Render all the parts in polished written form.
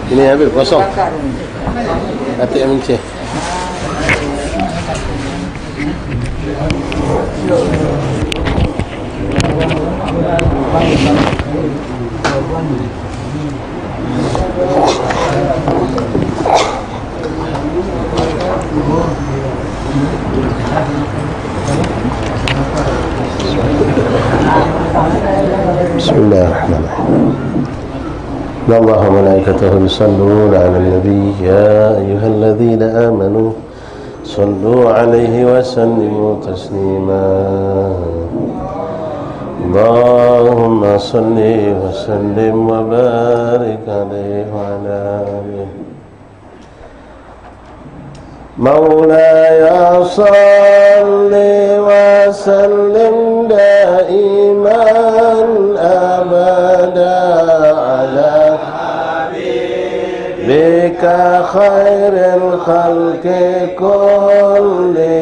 Ini habis kosong. ATM C. Bismillahirrahmanirrahim. إن الله وملائكته يصلون على النبي يا أيها الذين آمنوا صلوا عليه وسلموا تسليما اللهم صل وسلم وبارك عليه وعلى آله مولاي صل وسلم دائما أبدا على بك خير الخلق كلهم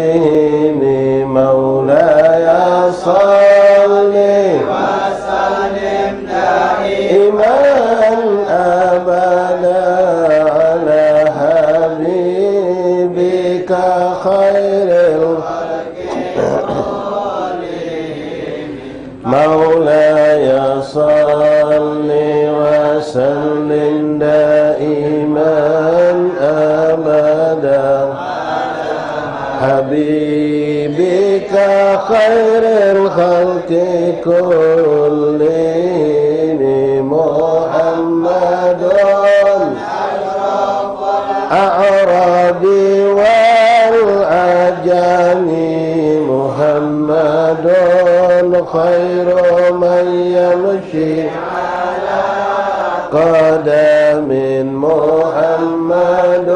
مولاي صل وسلم دائما أبدا على حبيبك خير الخلق كلهم مولاي صل وسلم دائما أبدا حبيبك خير الخلق كلهم محمد أعراب والعجم محمد خير من يمشي قدم محمد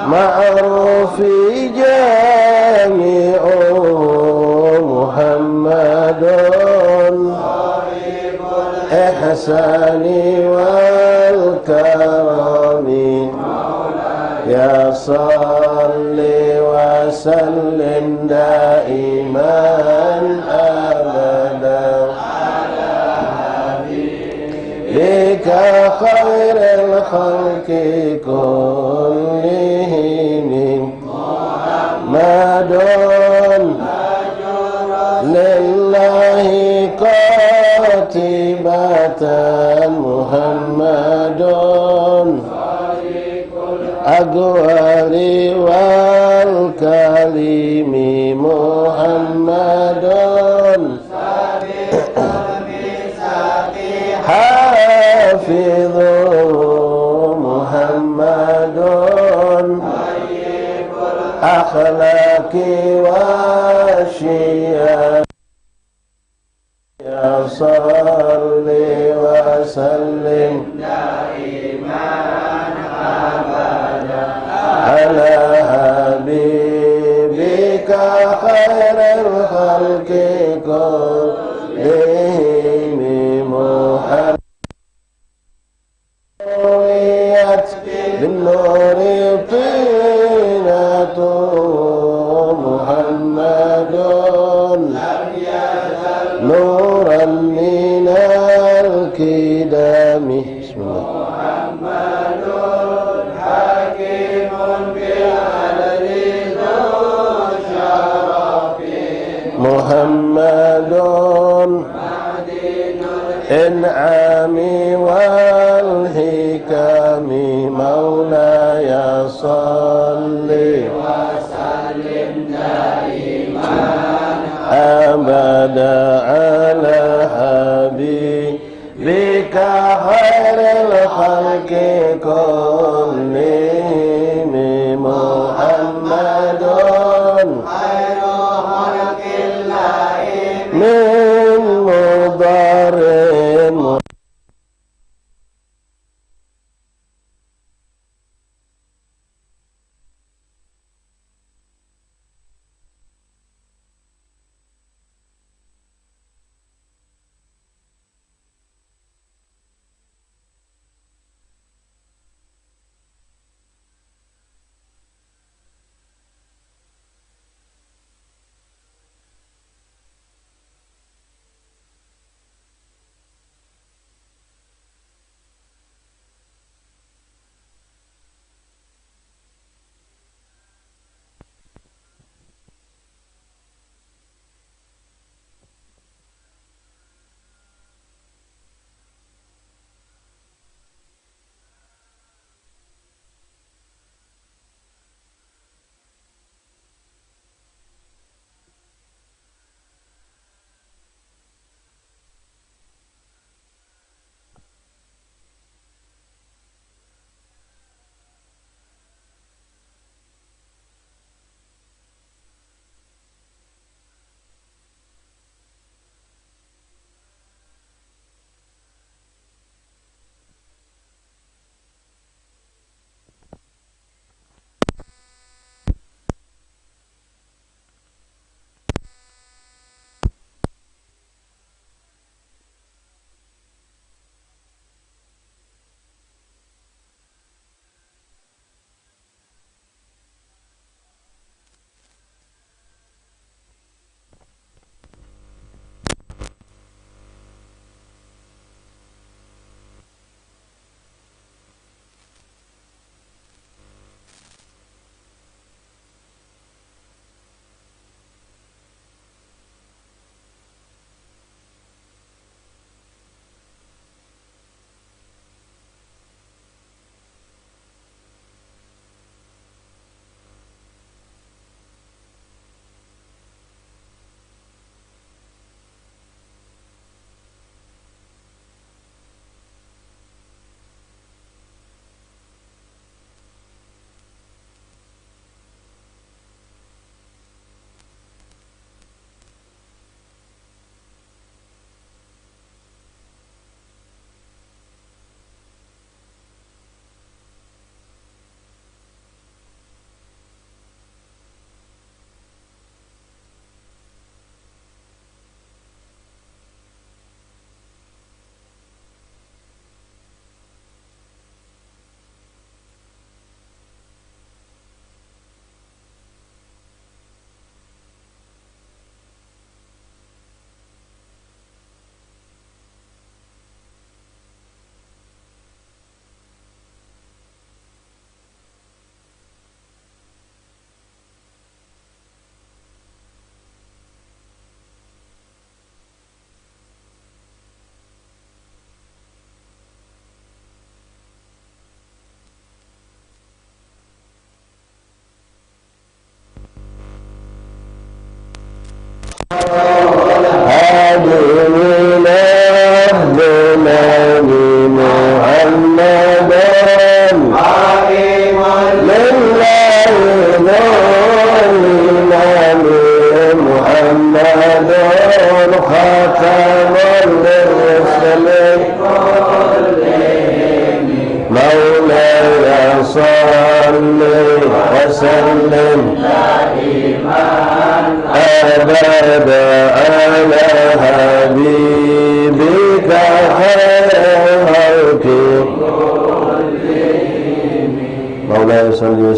معروف جامع محمد إحسان والكرم يا صل وسلم دائما أبدا بك خير الخلق كلهم محمد لله قاتبة محمد أقوال والكلم محمد حافظ محمد أخلاق وشيا يا صل وسلم دائما أبدا على حبيبك خير الخلق كلهم محمد بالنور طينة محمد نورا من الكدام بسم الله محمد حكيم بالعدل ذو شرف محمد معدن الإنعام والحكم إمامي مولاي صل وسلم دائما أبدا على حبيبك خير الخلق كلهم محمد خير خلق الله من مضر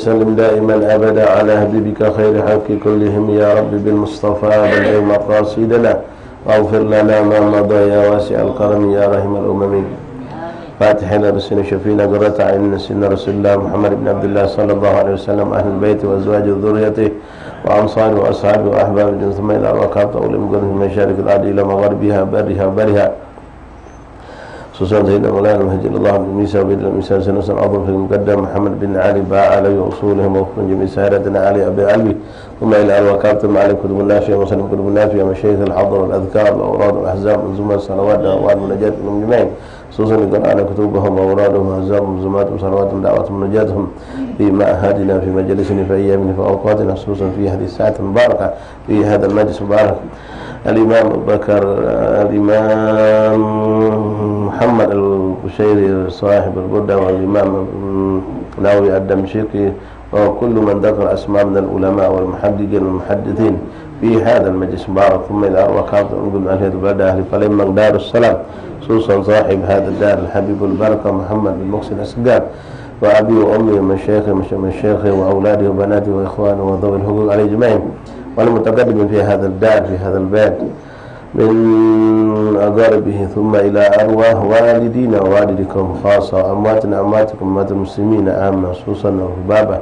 وسلم دائما أبدا على حبيبك خير خلق كلهم يا رب بالمصطفى بلغ مقاصدنا واغفر لنا ما مضى يا واسع الكرم يا رحم الأمم فاتحنا بسن شفينا قرة عين سيدنا رسول الله محمد بن عبد الله صلى الله عليه وسلم أهل البيت وأزواجه وذريته وأنصاره وأصحابه وأحبابه ثم إلى ركعة أول مقدم من مشارق الأرض إلى مغربها برها وبرها خصوصا سيدنا مولانا المهدي الله بن ميسى وبيد الميسى سنة الأعظم في المقدم محمد بن علي باع علي وأصولهم وفقا جميع سائرتنا علي أبي علوي ثم إلى الوكالة علي كتب النافية وسلم كتب النافية مشايخ الحضر والأذكار والأوراد والأحزاب منظومة الصلوات والمناجات من جميعهم خصوصا لقراءة كتبهم وأورادهم وأحزابهم ومنظوماتهم صلواتهم دعواتهم مناجاتهم في معهدنا في مجالسنا في أيامنا في أوقاتنا خصوصا في هذه الساعة المباركة في هذا المجلس المبارك. الإمام أبو بكر الإمام محمد البشيري صاحب البردة والإمام ناوي الدمشقي وكل من ذكر أسماء من العلماء والمحدثين والمحدثين في هذا المجلس المبارك ثم إلى أرواح من أهل البلدة أهل فليم دار السلام خصوصا صاحب هذا الدار الحبيب البركة محمد بن محسن السقاف وأبي وأمي ومشايخي وأولادي وبناتي وإخواني وذوي الحقوق عليه أجمعين والمتقدم في هذا الدار في هذا البيت من أقاربه ثم إلى أرواح والدينا ووالدكم خاصة وأمواتنا أمواتكم أموات المسلمين عامة خصوصا وفي بابا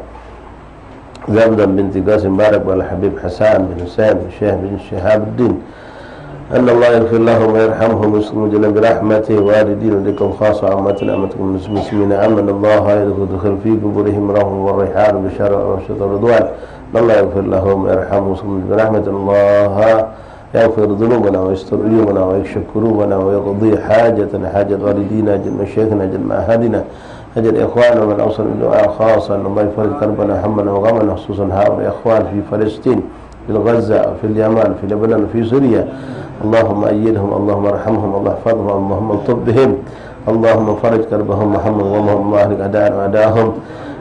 زبدا بنت قاسم بارك والحبيب حسان بن حسين الشيخ بن شهاب الدين أن الله يغفر لهم ويرحمهم ويسلم برحمته والدين لكم خاصة وأمواتنا أمواتكم المسلمين عامة الله يدخل في قبورهم روح والريحان بشر ورشد الرضوان الله يغفر لهم ويرحمهم ويسلم برحمة الله يغفر ذنوبنا ويستر عيوبنا ويكشف كروبنا ويقضي حاجتنا حاجة والدينا أجل مشايخنا أجل معهدنا أجل إخواننا من أوصل الدعاء خاصة أن الله يفرج كربنا همنا وغمنا خصوصا هؤلاء الإخوان في فلسطين في غزة في اليمن في لبنان في سوريا اللهم أيدهم اللهم ارحمهم اللهم احفظهم اللهم الطب بهم اللهم فرج كربهم محمد اللهم أهلك أعداءنا وأعداءهم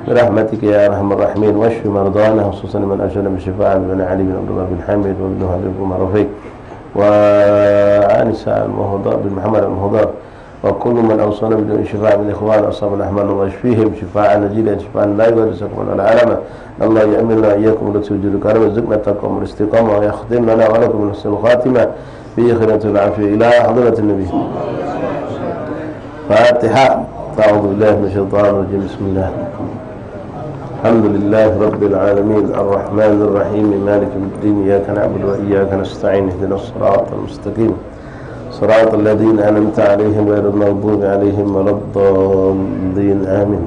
برحمتك يا أرحم الراحمين واشف مرضانا خصوصا من أرشدنا بالشفاء بن علي بن عبد الله بن حميد وابن هبيب بن رفيق وعنسى المهضر بن محمد المهضر وكل من أوصانا بدون شفاء من الإخوان أصابنا الرحمن واشفيهم شفاء نجيلا شفاء لا يغادر ولا علامة الله يأمننا إياكم ولك سجود كرم وزقنا التقوى والاستقامة ويختم لنا ولكم من حسن الخاتمة في خيرة العافية إلى حضرة النبي. فاتحة. أعوذ بالله من الشيطان الرجيم بسم الله الحمد لله رب العالمين الرحمن الرحيم مالك الدين إياك نعبد وإياك نستعين اهدنا الصراط المستقيم صراط الذين أنعمت عليهم غير المغضوب عليهم ولا الضالين آمين.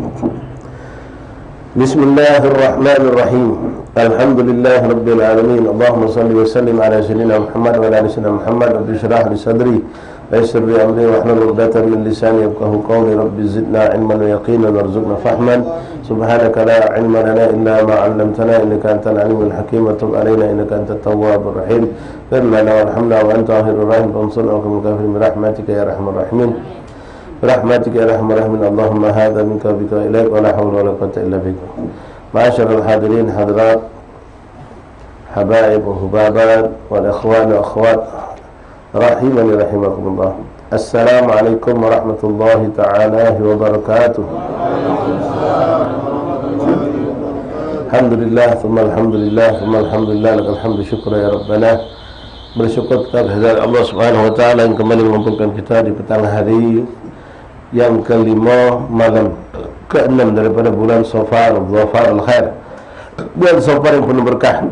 بسم الله الرحمن الرحيم الحمد لله رب العالمين اللهم صل وسلم على سيدنا محمد وعلى آل سيدنا محمد رب اشرح لي صدري ويسر لي أمري واحلل عقدة من لساني يفقهوا قولي رب زدنا علما ويقينا وارزقنا فهما سبحانك لا علم لنا إلا ما علمتنا إنك أنت العليم الحكيم وتب علينا إنك أنت التواب الرحيم اغفر لنا وارحمنا وأنت خير الراحمين وانصرنا وقم الكافرين برحمتك يا أرحم الراحمين برحمتك يا أرحم الراحمين اللهم هذا منك بك إليك ولا حول ولا قوة إلا بك. معاشر الحاضرين حضرات حبائب وهبابات والإخوان وأخوات رحمني رحمكم الله السلام عليكم ورحمة الله تعالى وبركاته. الحمد لله ثم الحمد لله ثم الحمد لله لك الحمد شكرا يا ربنا. Bersyukur kita kehadirat Allah Subhanahu wa taala yang kembali mengumpulkan kita di petang hari yang kelima malam ke-6 daripada bulan Safar al-Khair. Bulan Safar yang penuh berkah.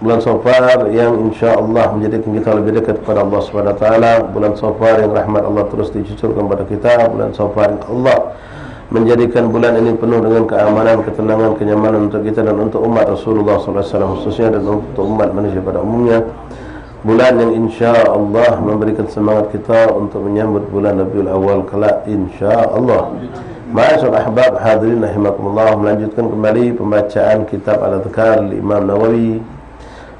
Bulan Safar yang insya-Allah menjadikan kita lebih dekat kepada Allah Subhanahu wa taala. Bulan Safar yang rahmat Allah terus dicucurkan kepada kita. Bulan Safar yang Allah menjadikan bulan ini penuh dengan keamanan, ketenangan, kenyamanan untuk kita dan untuk umat Rasulullah sallallahu alaihi wasallam khususnya dan untuk umat manusia pada umumnya. Bulan yang insya-Allah memberikan semangat kita untuk menyambut bulan Rabiul Awal kelak insya-Allah. Ma'asyiral ahbab hadirin rahimakumullah, melanjutkan kembali pembacaan kitab Al-Adhkar Imam Nawawi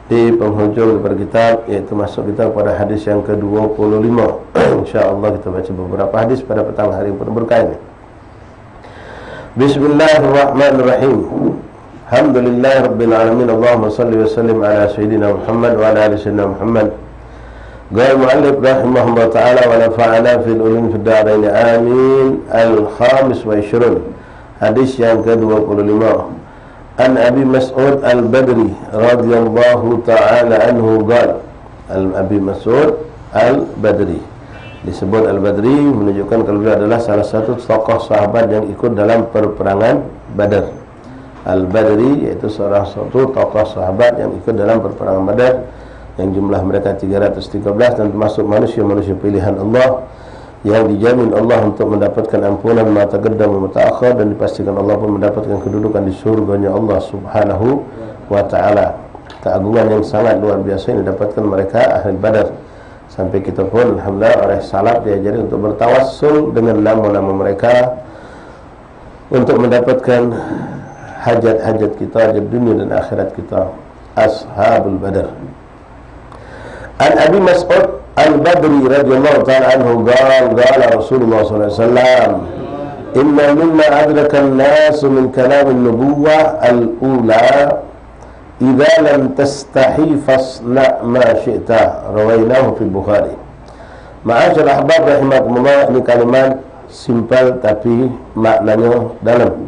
di penghujung daripada kitab, iaitu masuk kita pada hadis yang ke-25. Insya-Allah kita baca beberapa hadis pada petang hari yang penuh berkah ini. Bismillahirrahmanirrahim. Alhamdulillah Rabbil Alamin. Allahumma salli wa sallim ala Sayyidina Muhammad wa ala ali Sayyidina Muhammad. Qala al-mu'allif rahimahullah ta'ala wa nafa'ana fil ulum fid darain amin. Al-khamis wa 20. Hadis yang ke-25. An Abi Mas'ud Al-Badri radhiyallahu ta'ala anhu qala. Abi Mas'ud Al-Badri disebut Al-Badri menunjukkan kalau dia adalah salah satu tokoh sahabat yang ikut dalam perperangan Badar. Al-Badri yaitu seorang satu tokoh sahabat yang ikut dalam perperangan Badar yang jumlah mereka 313 dan termasuk manusia-manusia pilihan Allah yang dijamin Allah untuk mendapatkan ampunan ma taqaddam wa ma ta'akhkhar, dan dipastikan Allah pun mendapatkan kedudukan di surganya Allah Subhanahu wa ta'ala. Keagungan yang sangat luar biasa yang didapatkan mereka ahli Badar. Sampai kita pun alhamdulillah oleh salaf diajari untuk bertawassul dengan nama-nama mereka untuk mendapatkan hajat-hajat kita, hajat dunia dan akhirat kita. Ashabul Badar. An Abi Mas'ud Al-Badri radhiyallahu ta'ala anhu qala Rasulullah sallallahu alaihi wasallam, inna mimma adraka an-nas min kalam an-nubuwah al-ula idza lam tastahi fasna ma syi'ta, rawainahu fi Bukhari. Ma'asyar ahbab rahimakumullah, ini kalimat simpel tapi maknanya dalam.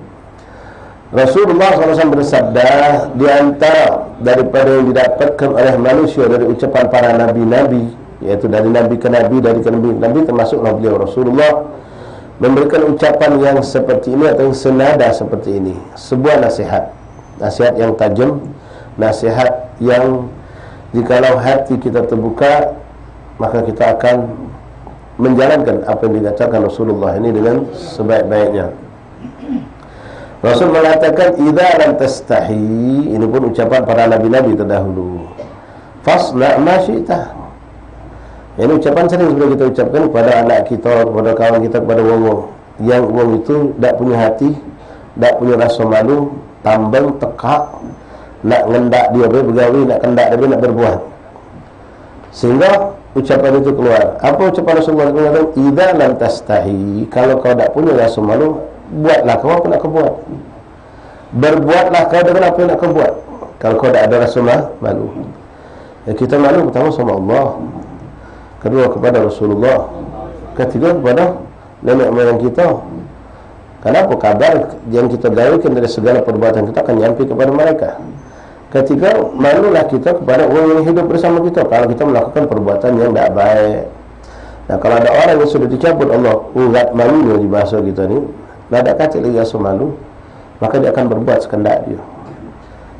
Rasulullah SAW bersabda, di antara daripada yang didapatkan oleh manusia dari ucapan para nabi-nabi, yaitu dari nabi ke nabi, dari ke nabi termasuklah beliau Rasulullah, memberikan ucapan yang seperti ini atau yang senada seperti ini. Sebuah nasihat, nasihat yang tajam, nasihat yang jikalau hati kita terbuka, maka kita akan menjalankan apa yang dikatakan Rasulullah ini dengan sebaik-baiknya. Rasul mengatakan, idza lam tastahi, ini pun ucapan para nabi-nabi terdahulu, fasna ma syi'ta. Ini ucapan sering sudah kita ucapkan kepada anak kita, kepada kawan kita, kepada wong-wong yang wong itu tak punya hati, tak punya rasa malu, tambang, tekak, nak ngendak dia bergawi, nak kendak dia nak berbuat, sehingga ucapan itu keluar. Apa ucapan Rasulullah mengatakan, idza lam tastahi, kalau kau tak punya rasa malu, buatlah kau apa nak kau buat, berbuatlah kau dengan apa yang nak kau buat. Kalau kau tak ada rasa malu, ya, kita malu pertama sama Allah, kedua kepada Rasulullah, ketiga kepada nenek moyang kita. Kenapa kabar yang kita gawikan dari segala perbuatan kita akan nyampe kepada mereka. Ketiga, malulah kita kepada orang yang hidup bersama kita kalau kita melakukan perbuatan yang tak baik. Nah, kalau ada orang yang sudah dicabut Allah urat malunya di bahasa kita ni, tak ada kata lagi rasa malu, maka dia akan berbuat sekendak dia.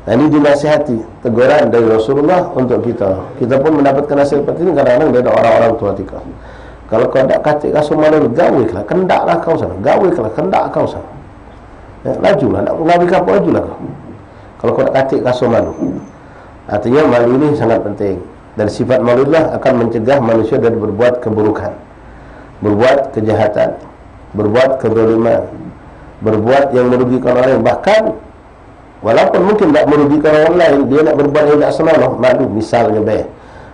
Nah, ini dinasihati, teguran dari Rasulullah untuk kita. Kita pun mendapatkan nasihat seperti ini kadang-kadang dari orang-orang tua kita. Kalau kau tak kata rasa malu, gawiklah, kendaklah kau sana, gawiklah, kendak kau sana. Ya, lajulah, nak gawi apa lajulah kau. Kalau kau tak kata rasa malu, artinya malu ini sangat penting. Dan sifat malu itulah akan mencegah manusia dari berbuat keburukan, berbuat kejahatan, berbuat kezaliman, berbuat yang merugikan orang lain. Bahkan walaupun mungkin tak merugikan orang lain, dia nak berbuat yang tak senonoh, malu. Misalnya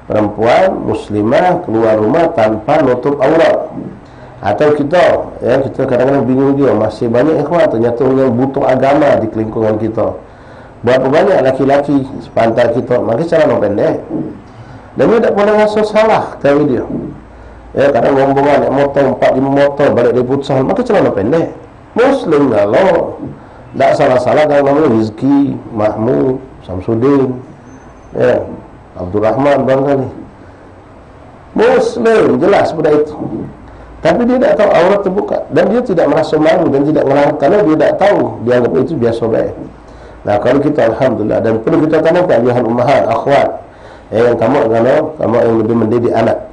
perempuan muslimah keluar rumah tanpa nutup aurat. Atau kita, ya, kita kadang-kadang bingung dia, masih banyak ikhwan ternyata yang butuh agama di lingkungan kita. Berapa banyak laki-laki sepantar kita maka celana pendek, dan dia tak pernah rasa salah kali dia. Ya, kadang rombongan naik motor 4-5 motor balik dari futsal, maka celana pendek. Muslim kalau tak salah-salah, kalau namanya Rizki, Mahmud, Samsudin, ya, Abdul Rahman barangkali Muslim, jelas pada itu. Tapi dia tak tahu aurat terbuka, dan dia tidak merasa malu dan tidak ngelarang karena dia tak tahu, dia anggap itu biasa baik. Nah, kalau kita alhamdulillah, dan perlu kita tanamkan ayuhan ummahat, akhwat, yang kamu yang lebih mendidik anak,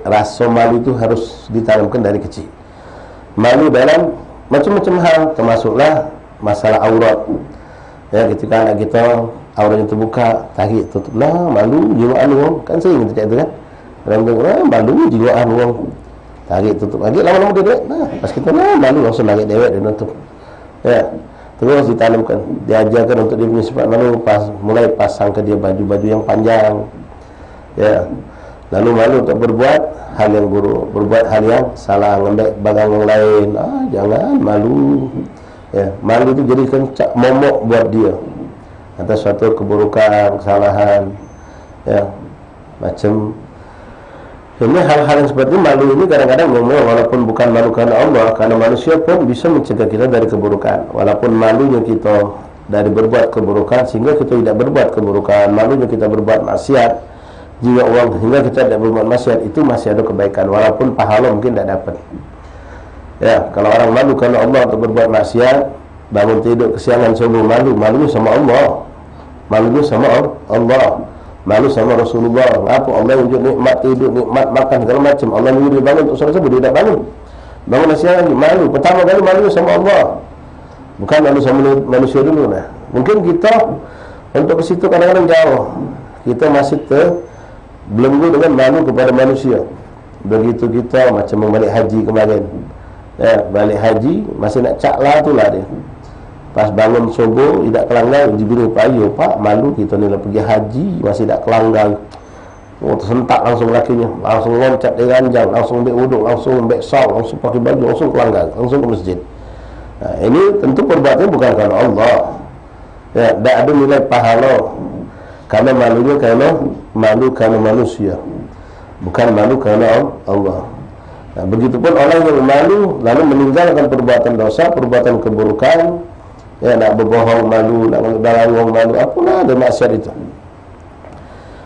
rasa malu itu harus ditanamkan dari kecil. Malu dalam macam-macam hal, termasuklah masalah aurat. Ya, ketika anak kita auratnya terbuka, tarik tutup, nah malu jiwaan orang, kan sering kita cakap itu kan. Orang bilang, malu jiwaan orang, tarik tutup lagi, lama-lama dia dewek, nah pas kita malu langsung narik dewek dia nutup. Ya, terus ditanamkan, diajarkan untuk dia punya sifat malu, mulai pasang ke dia baju-baju yang panjang, ya. Lalu malu untuk berbuat hal yang buruk, berbuat hal yang salah, ngambil barang yang lain, jangan malu. Ya, malu itu jadikan momok buat dia atas suatu keburukan, kesalahan, ya, macam ini hal-hal yang seperti malu ini kadang-kadang momok, walaupun bukan malu karena Allah, karena manusia pun bisa mencegah kita dari keburukan. Walaupun malunya kita dari berbuat keburukan sehingga kita tidak berbuat keburukan, malunya kita berbuat maksiat jika uang hingga kita tidak berbuat maksiat, itu masih ada kebaikan walaupun pahala mungkin tidak dapat. Ya, kalau orang malu karena Allah untuk berbuat maksiat, bangun tidur kesiangan subuh malu, malunya sama Allah, malunya sama Allah. Malu sama Rasulullah. Apa Allah tunjuk nikmat tidur, nikmat makan segala macam. Allah nyuruh dia bangun untuk solat subuh, dia tak bangun. Bangun siang lagi malu. Pertama kali malu sama Allah. Bukan malu sama manusia dulu lah. Mungkin kita untuk ke situ kadang-kadang jauh. Kita masih belenggu dengan malu kepada manusia. Begitu kita macam membalik haji kemarin. Ya, balik haji masih nak caklah tu lah dia. Pas bangun subuh tidak kelanggar, diberi payu, Pak, malu kita ni lah pergi haji masih tak kelanggar. Oh, tersentak langsung lakinya, langsung loncat dari ranjang, langsung ambil wuduk, langsung ambil saw, langsung pakai baju, langsung kelanggar, langsung ke masjid. Nah, ini tentu perbuatannya bukan kerana Allah. Ya, tak ada nilai pahala. Karena malunya kerana malu kerana manusia, bukan malu kerana Allah. Nah, begitupun orang yang malu lalu meninggalkan perbuatan dosa, perbuatan keburukan, ya, nak berbohong malu, nak mendalangi orang malu, apalah ada maksiat itu.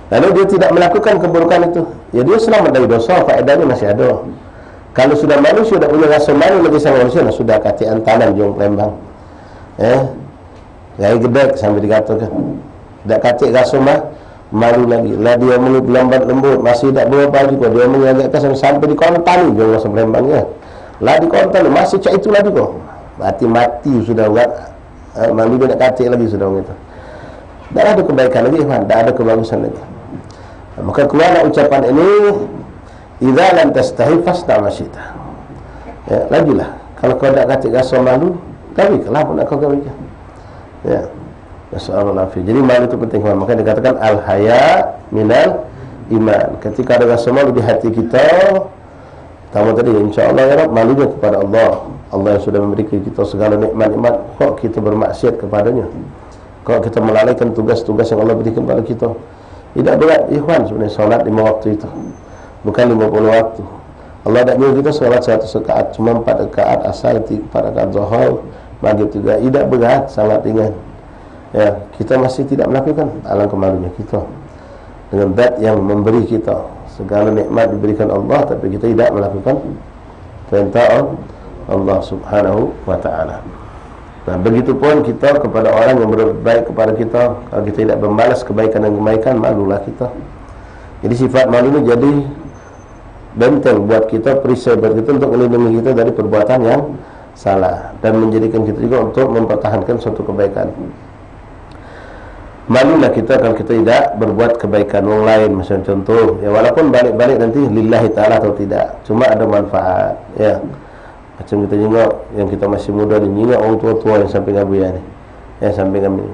Lalu dia tidak melakukan keburukan itu, ya dia selamat dari dosa, faedahnya masih ada. Kalau sudah malu, sudah punya rasa malu lagi sama manusia, sudah katian tanam di orang Palembang. Gaya gedek sampai dikatakan. Tak katik rasa malu lagi. Lah dia lambat lembut, masih tak berapa juga. Dia mengajakkan sampai di kontan ni, dia rasa Palembang ya. Lah di kontan masih cak itu lagi kok. Mati sudah buat. Malu dia nak katik lagi sudah orang itu. Tak ada kebaikan lagi, tak ada kebagusan lagi. Maka keluar ucapan ini, idza lam tastahi fasna masyita. Ya, lagilah. Kalau kau tak katik rasa malu, tapi kenapa nak kau kawin? Ya. Masyaallah. Jadi malu itu penting. Maka dikatakan al-haya minal iman. Ketika ada rasa malu di hati kita, pertama tadi insya-Allah ya Rabb, malunya kepada Allah. Allah yang sudah memberikan kita segala nikmat-nikmat, kok kita bermaksiat kepadanya, kok kita melalaikan tugas-tugas yang Allah berikan kepada kita. Tidak berat, ikhwan, sebenarnya solat 5 waktu itu bukan 50 waktu. Allah tak nyuruh kita solat 100 rakaat, cuma 4 rakaat asar, 4 rakaat zuhur, maghrib juga. Tidak berat, sangat ringan. Ya, kita masih tidak melakukan, alangkah malunya kita dengan zat yang memberi kita segala nikmat diberikan Allah, tapi kita tidak melakukan perintah Allah Subhanahu wa ta'ala. Nah, begitupun kita kepada orang yang berbaik kepada kita, kalau kita tidak membalas kebaikan dan kebaikan, malulah kita. Jadi sifat malu ini jadi benteng buat kita, perisai buat kita untuk melindungi kita dari perbuatan yang salah dan menjadikan kita juga untuk mempertahankan suatu kebaikan. Malulah kita kalau kita tidak berbuat kebaikan orang lain, macam contoh, ya walaupun balik-balik nanti lillahi ta'ala atau tidak, cuma ada manfaat, ya. Macam kita jengok yang kita masih muda ni, jengok orang tua-tua yang samping Abu ya ni, yang samping kami,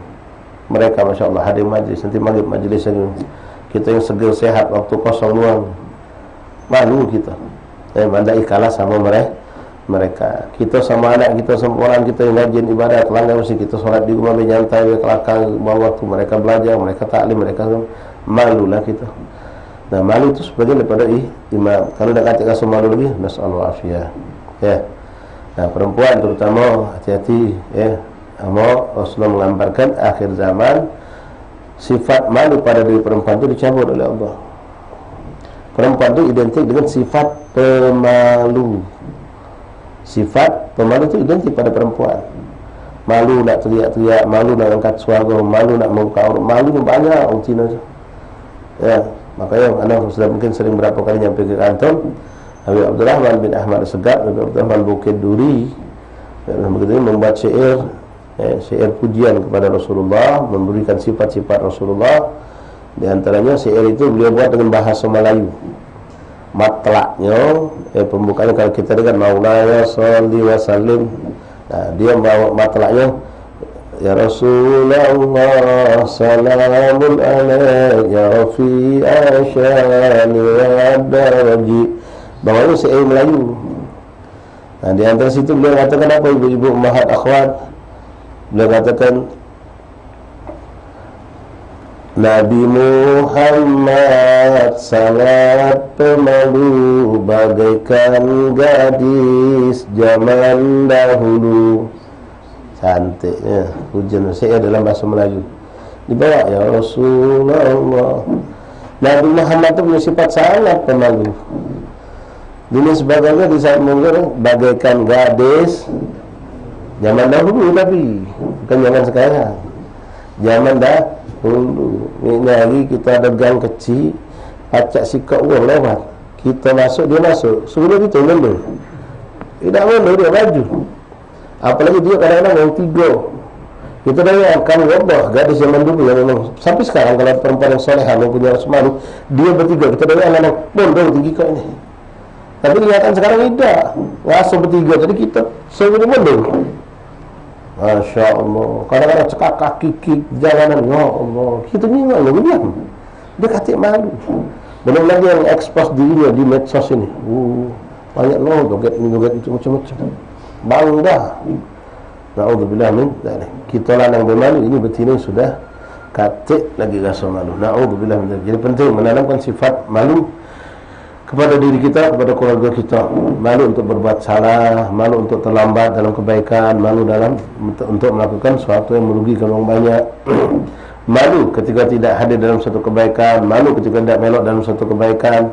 mereka Masya Allah hadir majlis, nanti maghrib majlis lagi. Kita yang segar sehat, waktu kosong luang, malu kita, mandai kalah sama mereka. Kita sama anak kita, sama orang kita yang rajin ibadah, kelanggar mesti kita solat di rumah, menyantai, kelakar bawah waktu mereka belajar, mereka taklim, mereka malulah kita. Nah, malu itu sebagian daripada imam. Kalau dah kata rasa malu lagi, nasallahu afiyah. Ya. Nah, perempuan terutama hati-hati ya. Rasulullah menggambarkan akhir zaman sifat malu pada diri perempuan itu dicabut oleh Allah. Perempuan itu identik dengan sifat pemalu. Sifat pemalu itu identik pada perempuan. Malu nak teriak-teriak, malu nak angkat suara, malu nak membuka aurat, malu banyak orang Cina tu. Ya, makanya anak sudah mungkin sering berapa kali nyampe ke kantor. Habib Abdurrahman bin Ahmad Segap, Habib Abdurrahman Bukit Duri, begitu membuat syair, syair pujian kepada Rasulullah, memberikan sifat-sifat Rasulullah. Di antaranya syair itu beliau buat dengan bahasa Melayu. Matlaknya, pembukanya kalau kita dengar Maulaya Shalli wa Sallim. Nah, dia bawa matlaknya, ya Rasulullah salamun alaik ya Rafi asyani wa daraji. Bawahnya syair Melayu. Nah, di antara situ beliau katakan apa, ibu-ibu ummahat akhwat, beliau katakan Nabi Muhammad sangat pemalu bagaikan gadis zaman dahulu. Cantiknya hujan syair dalam bahasa Melayu. Dibawa ya Rasulullah. Nabi Muhammad itu punya sifat sangat pemalu. Dunia sebagainya di saat mungkin bagaikan gadis zaman dahulu, tapi bukan zaman sekarang. Zaman Ini hari kita ada gang kecil, pacak sikap orang lewat, kita masuk, dia masuk, suruh kita mundur. Tidak mundur, dia maju. Apalagi dia kadang-kadang yang tiga. Kita bayangkan wabah gadis zaman dulu yang memang sampai sekarang kalau perempuan yang solehah mempunyai rasa malu, dia bertiga. Kita bayangkan memang mundur tinggi kau ini. Tapi kelihatan sekarang tidak. Ngasuh bertiga, jadi kita sebelum mundur. Masya Allah. Kadang-kadang cekak kaki jalanan, ya Allah. Kita ni malu, diam. Dia kata malu. Belum lagi yang expose dirinya di medsos ini. Banyak loh, joget ini, joget itu, macam-macam. Bangga. Na'udzubillah min dzalik. Kita lanang bermalu, ini betina sudah katik lagi rasa malu. Na'udzubillah min dzalik. Jadi penting menanamkan sifat malu kepada diri kita, kepada keluarga kita. Malu untuk berbuat salah, malu untuk terlambat dalam kebaikan, malu dalam untuk melakukan sesuatu yang merugikan orang banyak. Malu ketika tidak hadir dalam satu kebaikan, malu ketika tidak melok dalam satu kebaikan.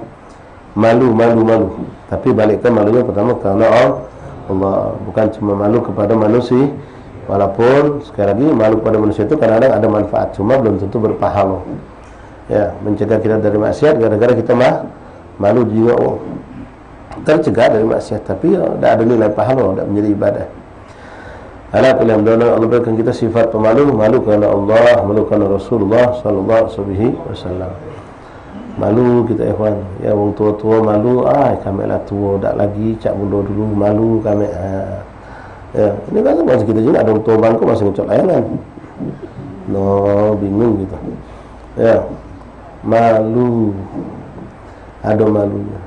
Malu. Tapi balikkan malunya pertama karena Allah, bukan cuma malu kepada manusia. Walaupun sekali lagi malu kepada manusia itu kadang-kadang ada manfaat, cuma belum tentu berpahala. Ya, mencegah kita dari maksiat gara-gara kita malu juga tercegah dari maksiat, tapi tidak ada nilai pahala, tidak menjadi ibadah. Alhamdulillah Allah berikan kita sifat pemalu, malu kerana Allah, malu kerana Rasulullah sallallahu alaihi wasallam. Malu kita ikhwan, ya orang tua-tua malu, kami lah tua, tak lagi cak mundur dulu, malu kami. Ya, ini kan masa kita juga ada orang tua bangku masih ngecok layangan. Bingung kita. Ya, malu. Ada malunya.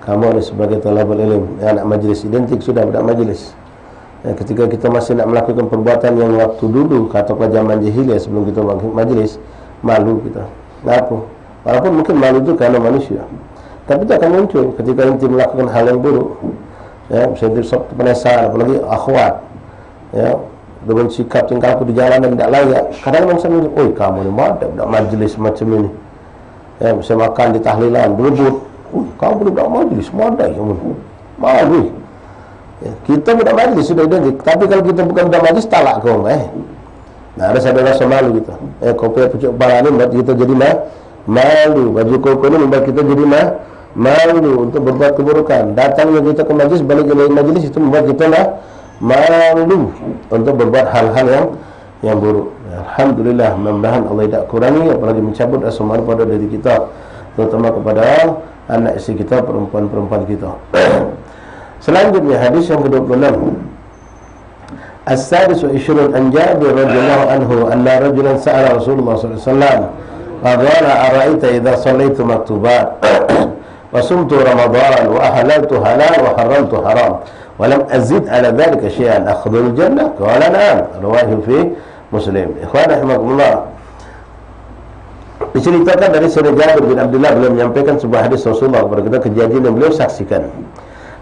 Kamu ada sebagai talabul ilm, anak majlis, identik sudah budak majlis. Ya, ketika kita masih nak melakukan perbuatan yang waktu dulu, katakanlah zaman jahiliyah sebelum kita bangkit majlis, malu kita. Kenapa? Walaupun mungkin malu itu karena manusia, tapi itu akan muncul ketika nanti melakukan hal yang buruk. Ya, misalnya penasaran, apalagi akhwat, ya, dengan sikap tingkah laku di jalanan tidak layak. Kadang-kadang saya bilang, oi kamu ni ada majlis macam ini. Ya, bisa makan di tahlilan, berebut. Kamu budak majlis, modai kamu. Malu. Ya, kita budak majlis sudah identik, tapi kalau kita bukan budak majlis, talak kau. Nah, ada saya rasa malu kita. Kopi pucuk kepala ni buat kita jadi malu. Baju koko ni membuat kita jadi malu untuk berbuat keburukan. Datangnya kita ke majlis, balik ke majlis itu membuat kita malu untuk berbuat hal-hal yang buruk. Alhamdulillah, mudah-mudahan Allah tidak kurangi, apalagi mencabut rasa malu pada diri kita, terutama kepada anak istri kita, perempuan-perempuan kita. Selanjutnya hadis yang ke-26. As-sadis wa ishrun an Jabir radhiyallahu anhu anna rajulan sa'ala Rasulullah sallallahu alaihi wasallam qala ara'aita idza shallaitu maktubat wa sumtu ramadan wa ahlaltu halal wa haramtu haram wa lam azid ala dhalika shay'an akhudhu al-jannah qala na'am rawahu fi Muslim. Ikhwan rahimakumullah, diceritakan dari Sayyidina Jabir bin Abdullah, beliau menyampaikan sebuah hadis Rasulullah kepada kita, kejadian yang beliau saksikan.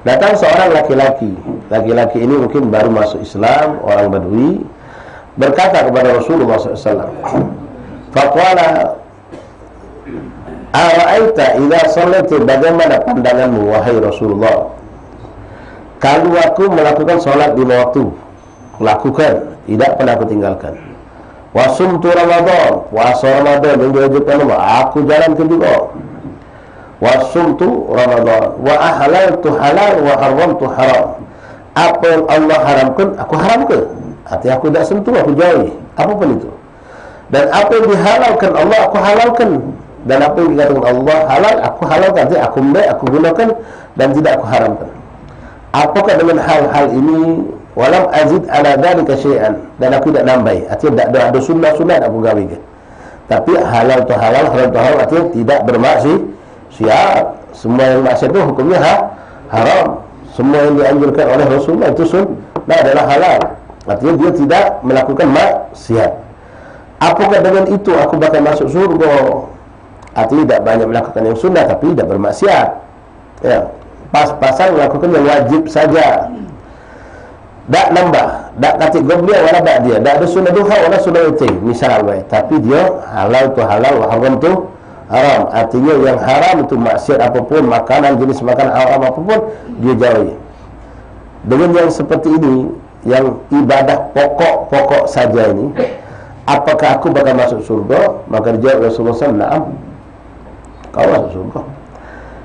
Datang seorang laki-laki. Laki-laki ini mungkin baru masuk Islam, orang Badui, berkata kepada Rasulullah SAW, faqala ara'aita idza shallaitu, bagaimana pandanganmu wahai Rasulullah kalau aku melakukan solat di waktu? Lakukan, tidak pernah aku tinggalkan. Wa sumtu Ramadan, puasa Ramadan yang diwajibkan Allah, aku jalankan juga. Wa sumtu Ramadan wa ahlaltu halal wa haramtu haram, apa yang Allah haramkan aku haramkan, artinya aku tidak sentuh, aku jauhi apapun itu. Dan apa yang dihalalkan Allah aku halalkan, dan apa yang dikatakan Allah halal aku halalkan, artinya aku ambil, aku gunakan dan tidak aku haramkan. Apakah dengan hal-hal ini walam azid ala dzalika syai'an, dan aku tidak nambah, artinya tidak ada sunnah-sunnah aku gawikan. Tapi halal tu halal, haram tu haram, artinya tidak bermaksiat. Semua yang maksiat itu hukumnya haram. Semua yang dianjurkan oleh Rasulullah itu sunnah adalah halal, artinya dia tidak melakukan maksiat. Apakah dengan itu aku bakal masuk surga? Artinya tidak banyak melakukan yang sunnah tapi tidak bermaksiat. Ya, pas-pasan melakukan yang wajib saja. Tak nambah, tak katik goblok wala tak dia. Tak ada sunnah duha wala sunnah witir. Misal tapi dia halal tu halal, haram tu haram. Artinya yang haram itu maksiat apapun, makanan jenis makanan haram apapun dia jauhi. Dengan yang seperti ini, yang ibadah pokok-pokok saja ini, apakah aku bakal masuk surga? Maka dijawab Rasulullah SAW, na'am, kau masuk surga.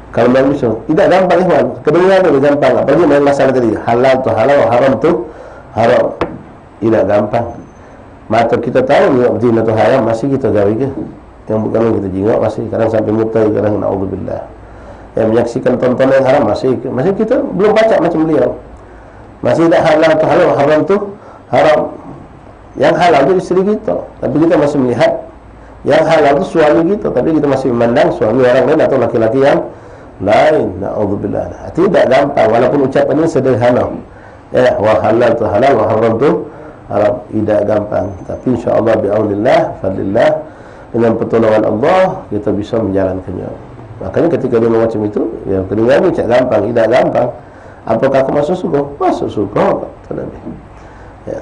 Kalau memang bisa, tidak gampang ikhwan. Kedengaran itu gampang. Apalagi main masalah tadi, halal tu halal, haram tu haram. Tidak gampang. Mata kita tahu zina tu haram, masih kita gawe ke? Yang bukan kita jingok masih kadang sampai mutai, kadang naudzubillah. Yang menyaksikan tontonan yang haram masih kita belum baca macam beliau. Masih tidak halal tu halal, haram tu haram. Yang halal tu isteri kita, tapi kita masih melihat yang halal tu suami kita, tapi kita masih memandang suami orang lain atau laki-laki yang lain. Naudzubillah. Tidak gampang walaupun ucapan ini sederhana. Wa halal tu halal, wa haram tu haram. Tidak gampang. Tapi insya-Allah bi'aunillah, fadlillah, dengan pertolongan Allah kita bisa menjalankannya. Makanya ketika dia macam itu, ya kedengaran ini gampang, tidak gampang. Apakah aku masuk surga? Masuk surga, kata Nabi. Ya.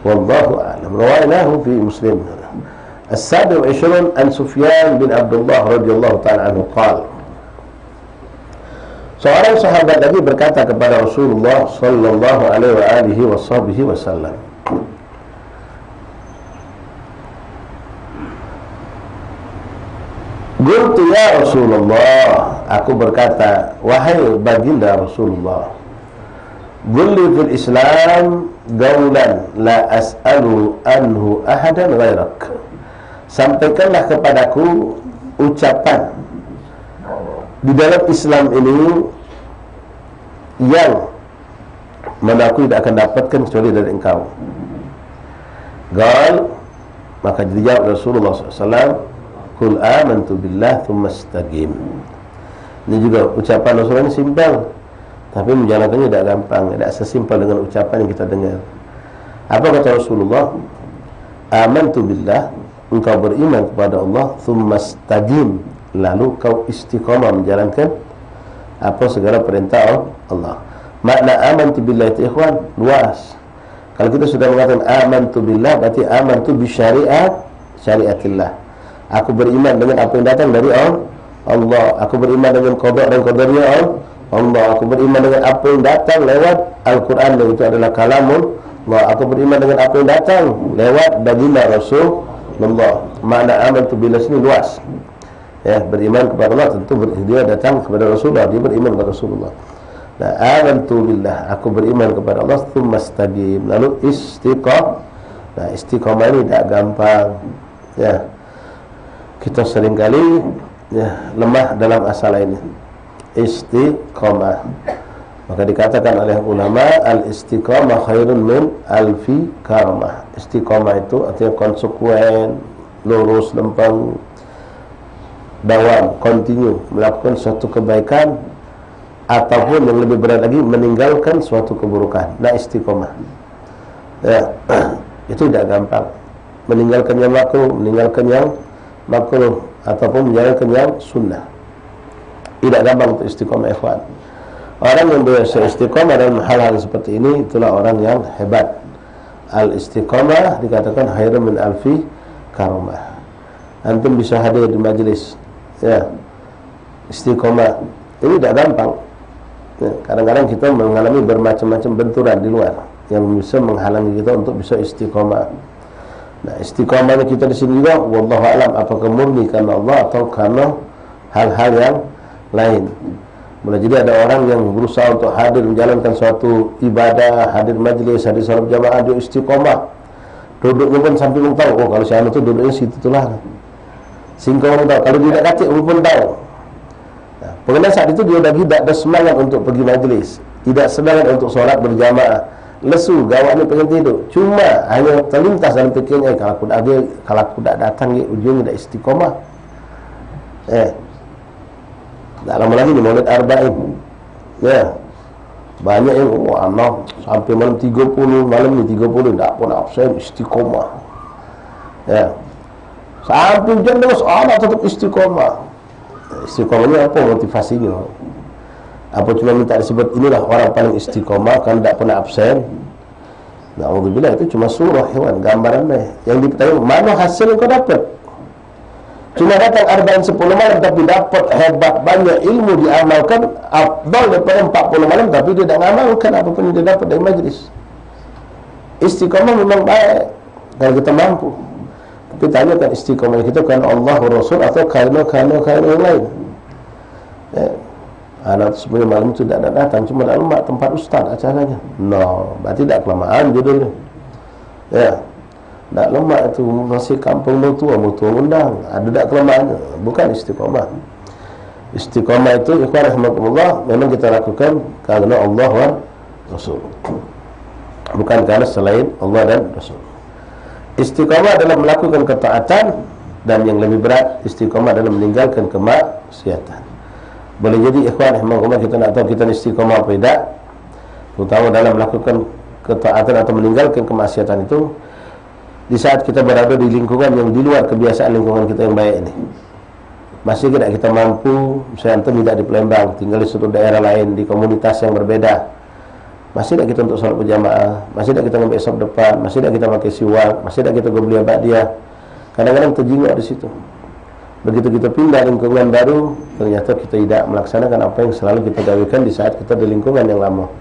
Wallahu a'lam. Rawainahu fi Muslim. As-27 an Sufyan bin Abdullah radhiyallahu ta'ala anhu qala, seorang sahabat lagi berkata kepada Rasulullah sallallahu alaihi wasallam, "Qultu ya Rasulullah," aku berkata, wahai baginda Rasulullah, "Qulli fil Islam qawlan la as'alu anhu ahadan ghairak." Sampaikanlah kepadaku ucapan di dalam Islam ini yang mana aku tidak akan dapatkan kecuali dari engkau. Qal, maka dijawab Rasulullah SAW, "Qul amantu billah thumma istaqim." Ini juga ucapan Rasulullah ini simpel, tapi menjalankannya tidak gampang, tidak sesimpel dengan ucapan yang kita dengar. Apa kata Rasulullah? Amantu billah, engkau beriman kepada Allah, thumma istaqim, lalu kau istiqamah menjalankan apa segala perintah Allah. Makna amantu billah itu ikhwan luas. Kalau kita sudah mengatakan amantu billah, berarti amantu bi syariatillah. Aku beriman dengan apa yang datang dari Allah. Aku beriman dengan qada dan qadarnya Allah. Aku beriman dengan apa yang datang lewat Al-Quran, dan itu adalah kalamul Allah. Aku beriman dengan apa yang datang lewat baginda Rasulullah. Makna amantu billah ini luas. Ya, beriman kepada Allah tentu dia datang kepada Rasulullah, dia beriman kepada Rasulullah. Nah, amantu billah, aku beriman kepada Allah, tsumma istaqim, lalu istiqamah. Nah, istiqamah ini tidak gampang. Ya. Kita seringkali lemah dalam masalah ini. Istiqamah. Maka dikatakan oleh ulama, al-istiqamah khairun min alfi karamah. Istiqamah itu artinya konsekuen, lurus, lempeng, dawam, continue melakukan suatu kebaikan, ataupun yang lebih berat lagi meninggalkan suatu keburukan. Nah, istiqamah. Ya, itu tidak gampang. Meninggalkan yang makruh, meninggalkan yang makruh, ataupun menjalankan yang sunnah. Tidak gampang untuk istiqamah, ikhwan. Orang yang biasa istiqamah dalam hal-hal seperti ini, itulah orang yang hebat. Al-istiqamah dikatakan khairun min alfi karamah. Antum bisa hadir di majlis, ya, istiqamah. Ini tidak gampang. Ya, kadang-kadang kita mengalami bermacam-macam benturan di luar yang bisa menghalangi kita untuk bisa istiqamah. Nah, istiqamahnya kita di sini juga, wallahu alam, apakah murni karena Allah atau karena hal-hal yang lain. Boleh jadi ada orang yang berusaha untuk hadir menjalankan suatu ibadah, hadir majlis, hadir salat jamaah, dia istiqamah. Duduknya pun sampai pun tahu, oh kalau si anu tu duduknya situ itulah. Singkong pun tahu, kalau dia tak kacik pun tahu. Nah, pengenal saat itu dia dah tidak ada semangat untuk pergi majlis, tidak semangat untuk solat berjamaah, lesu, gawaknya pengen tidur. Cuma hanya terlintas dalam fikirnya, kalau aku dah datang ni ujungnya dah istiqamah. Tak lama lagi ni Maulid Arba'in. Ya. Banyak yang anak sampai malam 30, malam ni 30 tak pun absen, istiqamah. Ya. Sampai hujan terus anak tetap istiqamah. Istiqamah ni apa motivasinya? Apa cuma minta disebut inilah orang paling istiqamah kan tak pernah absen? Na'udzubillah, itu cuma surah hewan, gambaran deh. Yang diketahui mana hasil yang kau dapat? Cuma datang arba'in 10 malam tapi dapat hebat banyak ilmu diamalkan, afdal daripada 40 malam tapi dia tak mengamalkan apa pun yang dia dapat dari majlis. Istiqamah memang baik, kalau kita mampu. Tapi tanya kan istiqomah kita karena Allah Rasul atau karena yang lain. Ya. Anak sebenarnya malam itu tidak datang, cuma dalam tempat ustaz acaranya. No, berarti tidak kelamaan judulnya. Ya, tidak lemak itu masih kampung mertua undang. Ada tidak kelemahannya, bukan istiqomah. Istiqomah itu ikhwan rahimakumullah memang kita lakukan karena Allah wa Rasul, bukan karena selain Allah dan Rasul. Istiqomah adalah melakukan ketaatan, dan yang lebih berat istiqomah adalah meninggalkan kemaksiatan. Boleh jadi ikhwan rahimakumullah kita nak tahu kita istiqomah apa tidak, terutama dalam melakukan ketaatan atau meninggalkan kemaksiatan itu di saat kita berada di lingkungan yang di luar kebiasaan lingkungan kita yang baik ini. Masih tidak kita mampu, misalnya antum tidak di Palembang, tinggal di suatu daerah lain, di komunitas yang berbeda, masih tidak kita untuk sholat berjamaah, masih tidak kita ngambil saf depan, masih tidak kita pakai siwak, masih tidak kita gobliyah ba'diyah. Kadang-kadang terjingok di situ. Begitu kita pindah lingkungan baru, ternyata kita tidak melaksanakan apa yang selalu kita gawikan di saat kita di lingkungan yang lama.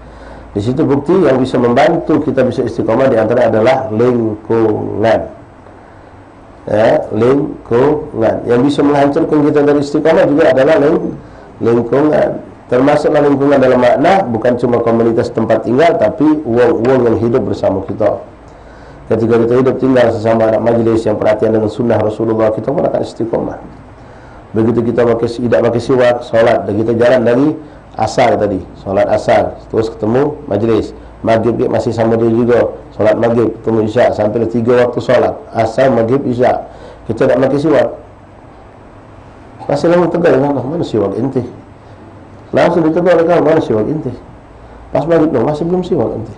Di situ bukti yang bisa membantu kita bisa istiqomah di antara adalah lingkungan. Ya, lingkungan. Yang bisa menghancurkan kita dari istiqomah juga adalah lingkungan. Termasuklah lingkungan dalam makna bukan cuma komunitas tempat tinggal, tapi uang yang hidup bersama kita. Ketika kita hidup tinggal sesama anak majlis yang perhatian dengan sunnah Rasulullah, kita pun akan istiqomah. Begitu kita tidak pakai siwak, solat, dan kita jalan dari asar tadi, solat asar, terus ketemu majlis, maghrib dia masih sama dia juga, solat maghrib, ketemu isya, sampai 3 waktu solat, asar, maghrib, isya, kita tidak pakai siwak. Masih lama tegar, mana siwak inti? Langsung ditegur oleh kawan, mana siwak inti? Pas maghrib, no, masih belum siwak inti.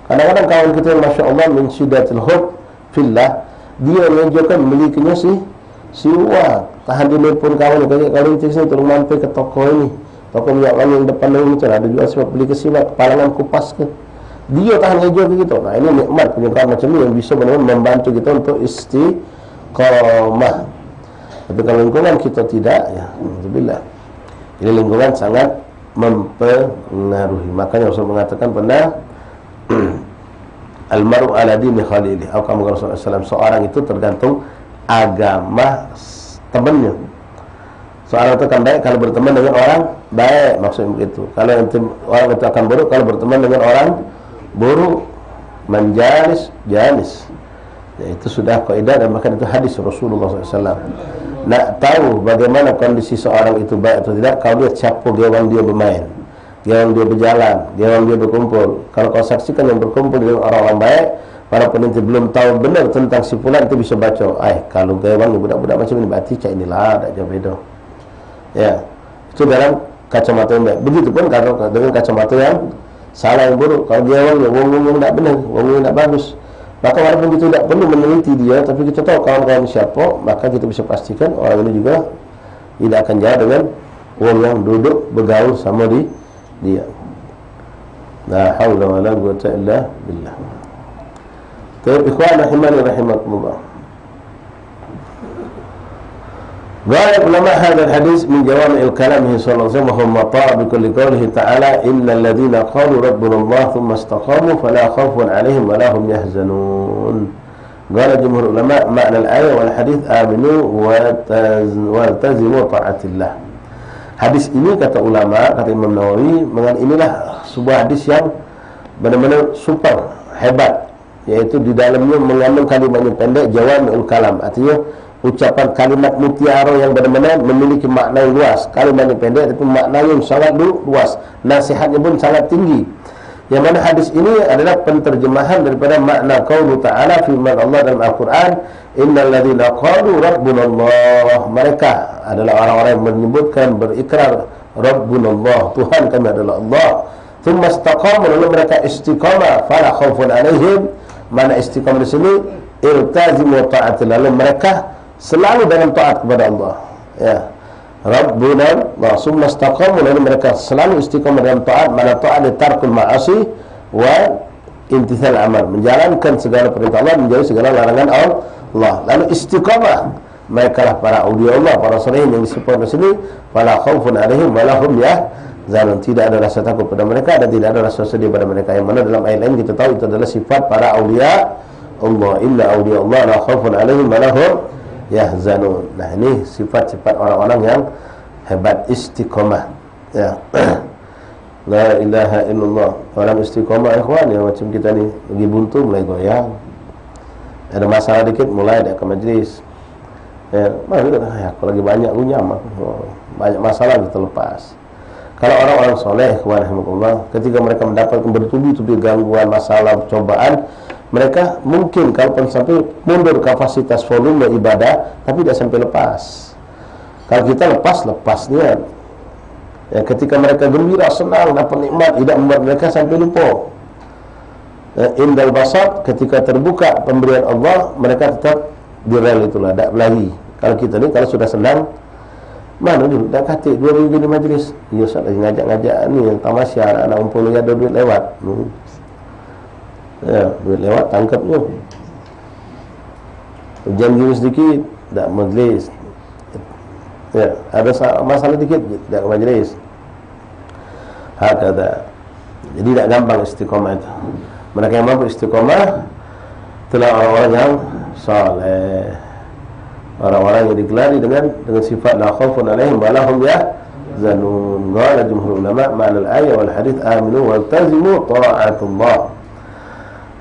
Kadang-kadang kawan kita yang Masya Allah min syiddatil hub fillah, dia menunjukkan milikinya siwak. Tahan di telepon kawan, kalau inti sini tolong mampir ke toko ini, toko minyak wangi yang depan ini macam ada jual siwak, beli ke siwak, palangan kupas ke. Dia tahan ngejual ke kita. Nah ini nikmat punya kawan macam ni yang bisa benar-benar membantu kita untuk istiqomah. Tapi kalau lingkungan kita tidak, ya alhamdulillah, ini lingkungan sangat mempengaruhi. Makanya Rasul mengatakan pernah almaru ala dini khalili, atau kamu Rasulullah SAW, seorang itu tergantung agama temannya. Seorang itu akan baik kalau berteman dengan orang baik, maksudnya begitu. Kalau orang itu akan buruk kalau berteman dengan orang buruk. Menjalis jalis, ya, itu sudah kaidah dan bahkan itu hadis Rasulullah SAW. Nak tahu bagaimana kondisi seorang itu baik atau tidak, kalau dia capo gawang dia bermain, gawang dia berjalan, gawang dia berkumpul. Kalau kau saksikan yang berkumpul dengan orang-orang baik, walaupun nanti belum tahu benar tentang si fulan, itu bisa baca, kalau gawang budak-budak macam ini, berarti cak inilah tak jauh beda. Ya, itu dalam kacamata yang baik. Begitupun kalau dengan kacamata yang salah, yang buruk. Kalau gawang yang tak benar, wong tak bagus, maka walaupun kita tidak perlu meneliti dia, tapi kita tahu kawan-kawan siapa, maka kita bisa pastikan orang ini juga tidak akan jauh dengan orang yang duduk bergaul sama dia. La haula wala quwwata illa billah. Baik, ikhwan rahimani rahimakumullah. Ghaib ulama hadal hadis min jawami'il kalamihi sallallahu alaihi wasallam wa mata'a bi kulli qawlihi ta'ala innal ladzina qalu rabbuna Allah thumma istaqamu fala khawfun 'alaihim wa la hum yahzanun. Qala jumhur ulama makna al-ayat wal hadits aminu wa tazimu ta'atillah. Hadis ini kata ulama, kata Imam Nawawi, inilah sebuah hadis yang benar-benar super hebat, yaitu di dalamnya mengandung kalimat yang pendek, jawami'ul kalam, artinya ucapan kalimat mutiara yang benar-benar memiliki makna yang luas. Kalimat yang pendek tapi makna yang sangat luas, nasihatnya pun sangat tinggi. Yang mana hadis ini adalah penterjemahan daripada makna qaulu ta'ala firman Allah dalam Al-Quran, innal ladzina qalu rabbuna Allah. Mereka adalah orang-orang yang menyebutkan, berikrar rabbuna Allah, Tuhan kami adalah Allah. Tsumma istaqamu, lalu mereka istiqamah, fala khaufun 'alaihim. Mana istiqamah di sini? Iltazimu ta'atillah, lalu mereka selalu dalam taat kepada Allah. Ya, Rabbuna Allah, summa istaqamu, lalu mereka selalu istiqamah dalam taat. Mana taat tarkul ma'asi wa imtithal amal, menjalankan segala perintah Allah, menjauhi segala larangan Allah. Lalu istiqamah, mereka lah para aulia Allah, para salihin yang disebut di sini, fala khaufun 'alaihim wa la hum yahzanun, tidak ada rasa takut pada mereka dan tidak ada rasa sedih pada mereka. Yang mana dalam ayat lain kita tahu itu adalah sifat para aulia Allah illa awliya Allah la khaufun alaihim wa lahum yahzanun. Nah, ini sifat-sifat orang-orang yang hebat, istiqomah. Ya. La ilaha illallah. Orang istiqomah ikhwan yang macam kita ni lagi buntu mulai goyang. Ada masalah dikit mulai ada ke majlis. Ya, aku lagi banyak unyam, banyak masalah kita lepas. Kalau orang-orang soleh, rahimahullah, ketika mereka mendapatkan bertubi-tubi gangguan, masalah, cobaan, mereka mungkin kalaupun sampai mundur kapasitas volume ibadah, tapi tidak sampai lepas. Kalau kita lepas niat. Ya, ketika mereka gembira, senang, dapat nikmat, tidak membuat mereka sampai lupa. Ya, indal basar, ketika terbuka pemberian Allah, mereka tetap di rel itulah, tak lagi. Kalau kita ni, kalau sudah senang, mana dulu, dah katik 2 minggu di majlis. Ya, Ustaz lagi ngajak-ngajak ni, yang tamasya, anak-anak umpul ni ada duit lewat. Ya, duit lewat, tangkapnya. Ujian sedikit, tak majlis. Ya, ada masalah dikit, tak majlis. Hakada. Jadi tak gampang istiqomah itu. Mereka yang mampu istiqomah itulah orang-orang yang saleh. Orang-orang yang digelari dengan sifat la khaufun alaihim wa lahum yahzanun. Qala jumhur ulama ma'na al-ayat wal hadith aminu waltazimu ta'atullah.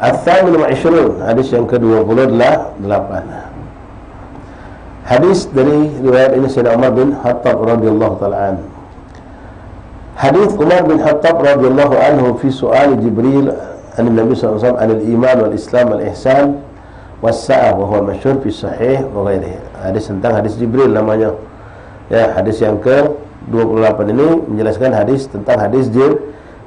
Al-thamin wa 20, hadis yang ke-28. Hadis dari riwayat ini Sayyidina Umar bin Khattab radhiyallahu ta'ala anhu. Hadis Umar bin Khattab radhiyallahu anhu fi su'al Jibril an Nabi sallallahu alaihi wasallam anil iman wal Islam wal ihsan was-sa'ah wa huwa masyhur fi sahih wa ghairihi. Hadis tentang hadis Jibril namanya. Ya, hadis yang ke-28 ini menjelaskan hadis tentang hadis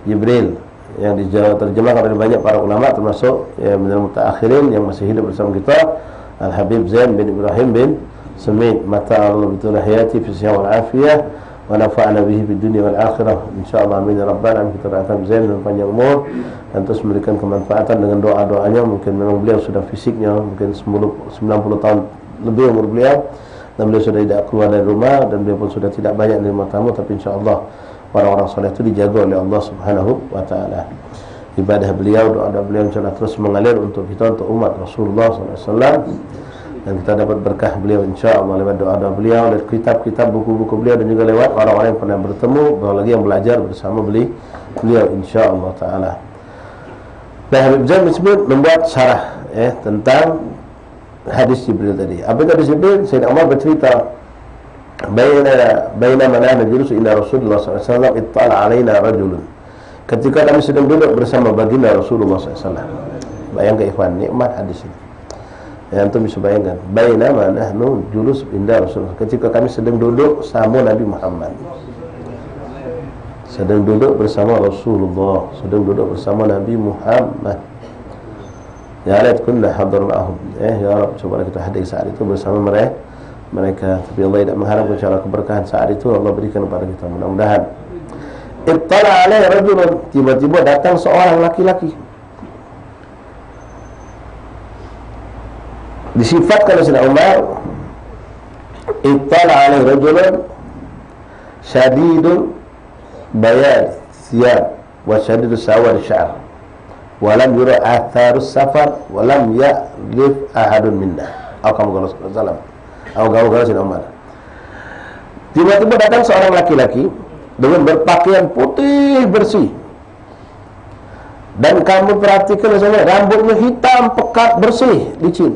Jibril yang diterjemahkan oleh banyak para ulama termasuk ya minal mutaakhirin yang masih hidup bersama kita, Al-Habib Zain bin Ibrahim bin Semit, mata Allah betul hayati fi sihah wal afiyah wa nafa'ana bihi fid dunya wal akhirah insyaallah. Amin ya rabbal alamin. Kita doakan Zain dan panjang umur dan terus memberikan kemanfaatan dengan doa-doanya. Mungkin memang beliau sudah fisiknya mungkin 90 tahun lebih umur beliau dan beliau sudah tidak keluar dari rumah dan beliau pun sudah tidak banyak menerima tamu, tapi insyaallah orang-orang soleh itu dijaga oleh Allah Subhanahu wa taala. Ibadah beliau, doa beliau insyaallah terus mengalir untuk kita, untuk umat Rasulullah sallallahu alaihi wasallam, dan kita dapat berkah beliau insyaallah lewat doa beliau, lewat kitab-kitab, buku-buku beliau, dan juga lewat orang-orang yang pernah bertemu, bahkan lagi yang belajar bersama beliau insyaallah taala. Dan Habib Zain bin Semit membuat syarah tentang hadis Jibril tadi. Apa itu hadis Jibril? Sayyidina Umar bercerita, bainama nahnu julus ila Rasulullah sallallahu alaihi wasallam ittala alaina rajulun. Ketika kami sedang duduk bersama baginda Rasulullah sallallahu alaihi wasallam. Bayangkan ikhwan, nikmat hadis ini. Ya, antum bisa bayangkan. Bainama nahnu julus inda Rasulullah. Ketika kami sedang duduk sama Nabi Muhammad. Sedang duduk bersama Rasulullah, sedang duduk bersama Nabi Muhammad. Ya Allah, kunna hadir ma'ahum. Ya Rabb, coba kita hadir saat itu bersama mereka. Tapi Allah tidak mengharapkan insyaAllah keberkahan saat itu Allah berikan kepada kita, mudah-mudahan. Ittala alaihi rajulun, tiba-tiba datang seorang laki-laki. Disifatkan oleh Sayyidina Umar, ittala alaihi rajulun syadidun bayad thiyab wa syadidus sawad sya'ar walam yura atharus safar walam ya'rif ahadun minna. Alhamdulillah sallallahu alaihi wasallam. Tiba-tiba datang seorang laki-laki dengan berpakaian putih bersih, dan kamu perhatikan misalnya rambutnya hitam pekat bersih licin.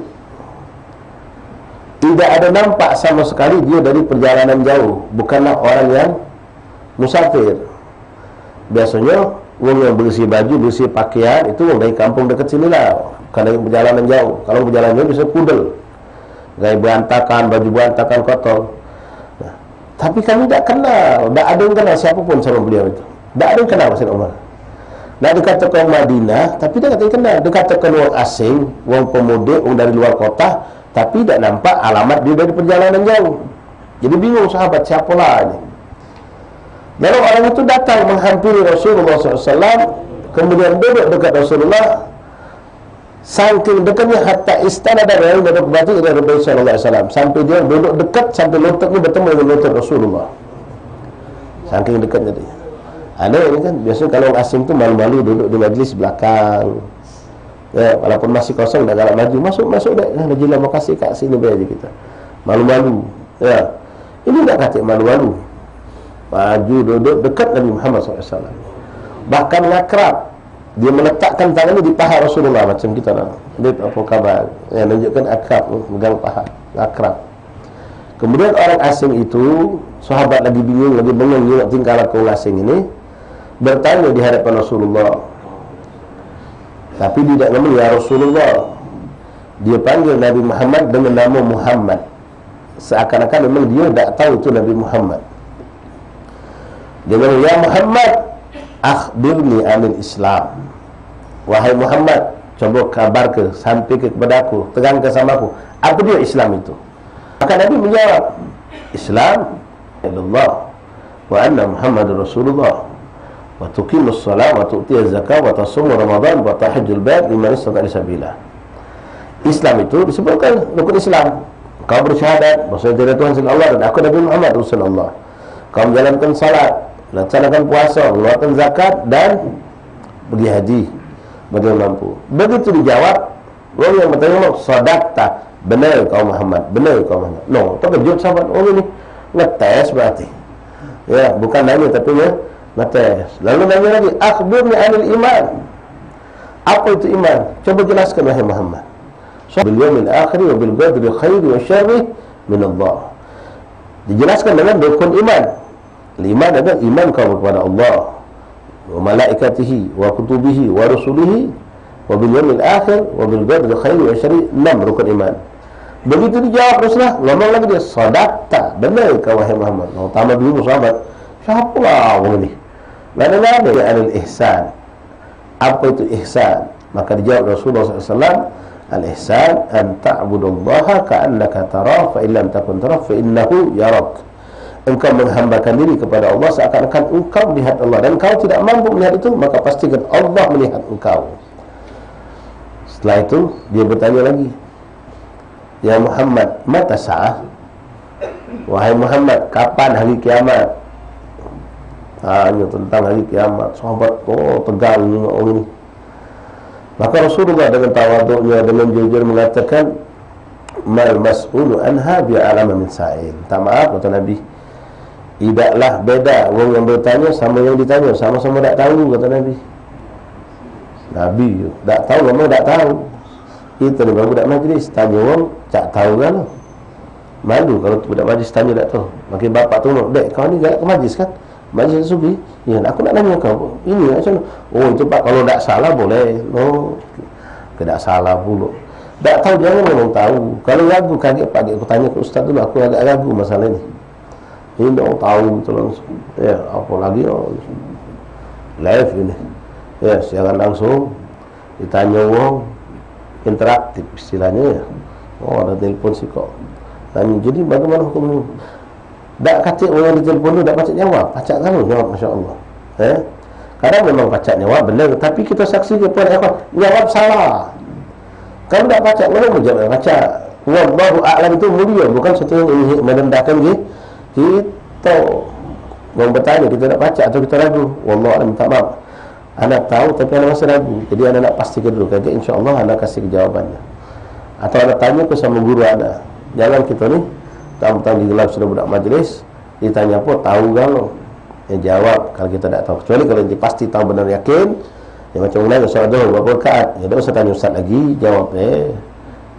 Tidak ada nampak sama sekali dia dari perjalanan jauh, bukanlah orang yang musafir. Biasanya orang yang bersih baju, bersih pakaian itu orang dari kampung dekat sini lah, bukan dari perjalanan jauh. Kalau perjalanan jauh bisa pudel, gaya berantakan, baju berantakan, kotor. Nah, tapi kami tak kenal, tak ada yang kenal siapapun sama beliau itu. Tak ada yang kenal Sayyidina Umar. Nak dikatakan Madinah, tapi dia kata kenal. Dikatakan orang asing, orang pemudik, orang dari luar kota, tapi tak nampak alamat dia dari perjalanan jauh. Jadi bingung sahabat, siapalah ini. Lalu orang itu datang menghampiri Rasulullah SAW, kemudian duduk dekat Rasulullah, saking dekatnya hatta istana dari berarti dari Rasulullah SAW, sampai dia duduk dekat sampai lututnya bertemu dengan lutut Rasulullah. Saking dekatnya dia. Ada ini kan biasanya kalau orang asing tu malu-malu duduk di majlis belakang. Ya, walaupun masih kosong, dah galak maju, masuk dek. Najilah makasih kat sini biar aja kita. Malu-malu. Ya. Ini tak kata malu-malu. Maju duduk dekat Nabi Muhammad SAW. Bahkan ngakrab. Dia meletakkan tangannya di paha Rasulullah macam kita nak. Dia apa khabar? Ya, menunjukkan akrab, megang paha, akrab. Kemudian orang asing itu, sahabat lagi bingung, lagi bengong tengok tingkah laku orang asing ini, bertanya di hadapan Rasulullah. Tapi dia tidak nama ya Rasulullah. Dia panggil Nabi Muhammad dengan nama Muhammad. Seakan-akan memang dia tak tahu itu Nabi Muhammad. Dia bilang, ya Muhammad, akhbirni anil Islam. Wahai Muhammad, coba kabar ke, sampai ke kepada aku, terangkan sama aku, apa dia Islam itu? Maka Nabi menjawab, Islam Allah wa anna Muhammadur Rasulullah wa tuqimus salat wa tu'tiyaz zakat wa tasum Ramadan wa tahajjul bait liman istata'a sabila. Islam itu disebutkan rukun Islam. Kau bersyahadat bahawa tiada Tuhan selain Allah dan aku Nabi Muhammad Rasulullah. Kau menjalankan salat, laksanakan puasa, mengeluarkan zakat dan pergi haji bagi yang mampu. Begitu dijawab, orang yang bertanya, sadaqta, benar kau Muhammad, benar kau Muhammad. No, terkejut sahabat orang ini. Ngetes berarti. Ya, bukan nanya tapi ya ngetes. Lalu nanya lagi, akhbirni anil iman. Apa itu iman? Coba jelaskan wahai Muhammad. Bil yaumil akhir wa bil qadri khairi wa syarri min Allah. Dijelaskan dengan rukun iman. Iman adalah iman kau kepada Allah, wa malaikatihi wa kutubihi wa rusulihi wa bil yaumil akhir wa bil qadri khairi wa syarri. 6 rukun iman. Begitu dijawab Rasulullah, ngomong lagi dia, sadaqta, benar kau wahai Muhammad. Tambah dulu sahabat, siapalah orang ini? Mana-mana dia anil ihsan. Apa itu ihsan? Maka dijawab Rasulullah SAW, al-ihsan an ta'budallaha ka'annaka tarah fa illam takun tarah fa innahu yarak. Engkau menghambakan diri kepada Allah seakan-akan engkau melihat Allah, dan kau tidak mampu melihat itu, maka pastikan Allah melihat engkau. Setelah itu dia bertanya lagi, ya Muhammad, mata sa'ah? Wahai Muhammad, kapan hari kiamat? Hanya tentang hari kiamat. Sahabat, tegang tengok orang ini. Maka Rasulullah dengan tawaduknya, dengan jujur mengatakan, mal mas'ulu anha bi'alama min sa'il. Tak maaf, kata Nabi, tidaklah beda orang yang bertanya sama yang ditanya, sama-sama tak tahu, kata Nabi. Nabi tak tahu, memang tak tahu. Kita ni budak majlis, tanya orang, tak tahu kan. Malu kalau budak majlis tanya tak tahu. Makin bapak tu, dek kau ni galak ke majlis kan? Majlis sufi, ya aku nak tanya kau, ini macam mana? Oh itu pak, kalau tak salah boleh. Oh, tidak salah pula. Tak tahu jangan memang tahu. Kalau ragu, kaget pagi aku tanya ke ustaz dulu, aku agak ragu masalah ni. Ini orang tahu betul langsung. Ya, apa lagi live ini. Ya, siaran langsung ditanya orang, interaktif istilahnya ya. Oh, ada telefon si kok. Tanya, jadi bagaimana hukum ini? Tak kata orang di telefon tu tak pacak jawab. Pacak kalau jawab, Masya Allah. Kadang memang pacak jawab benar, tapi kita saksi kepada ikhwan jawab salah. Kalau tak pacak, mana pun jawab pacak. Wallahu a'lam itu mulia, bukan satu yang merendahkan kita. Orang bertanya, kita tak pacak atau kita ragu. Wallahu a'lam, minta maaf. Anak tahu tapi anak masih ragu. Jadi anak nak pastikan dulu. Kata insya-Allah anak kasih jawabannya. Atau anak tanya ke sama guru anak. Jangan kita ni tamu-tamu di gelap sudah budak majlis, ditanya apa tahu kalau jawab kalau kita tak tahu. Kecuali kalau dia pasti tahu benar yakin, ya macam mana soal tu berapa rakaat, ya dah usah tanya ustaz lagi, jawab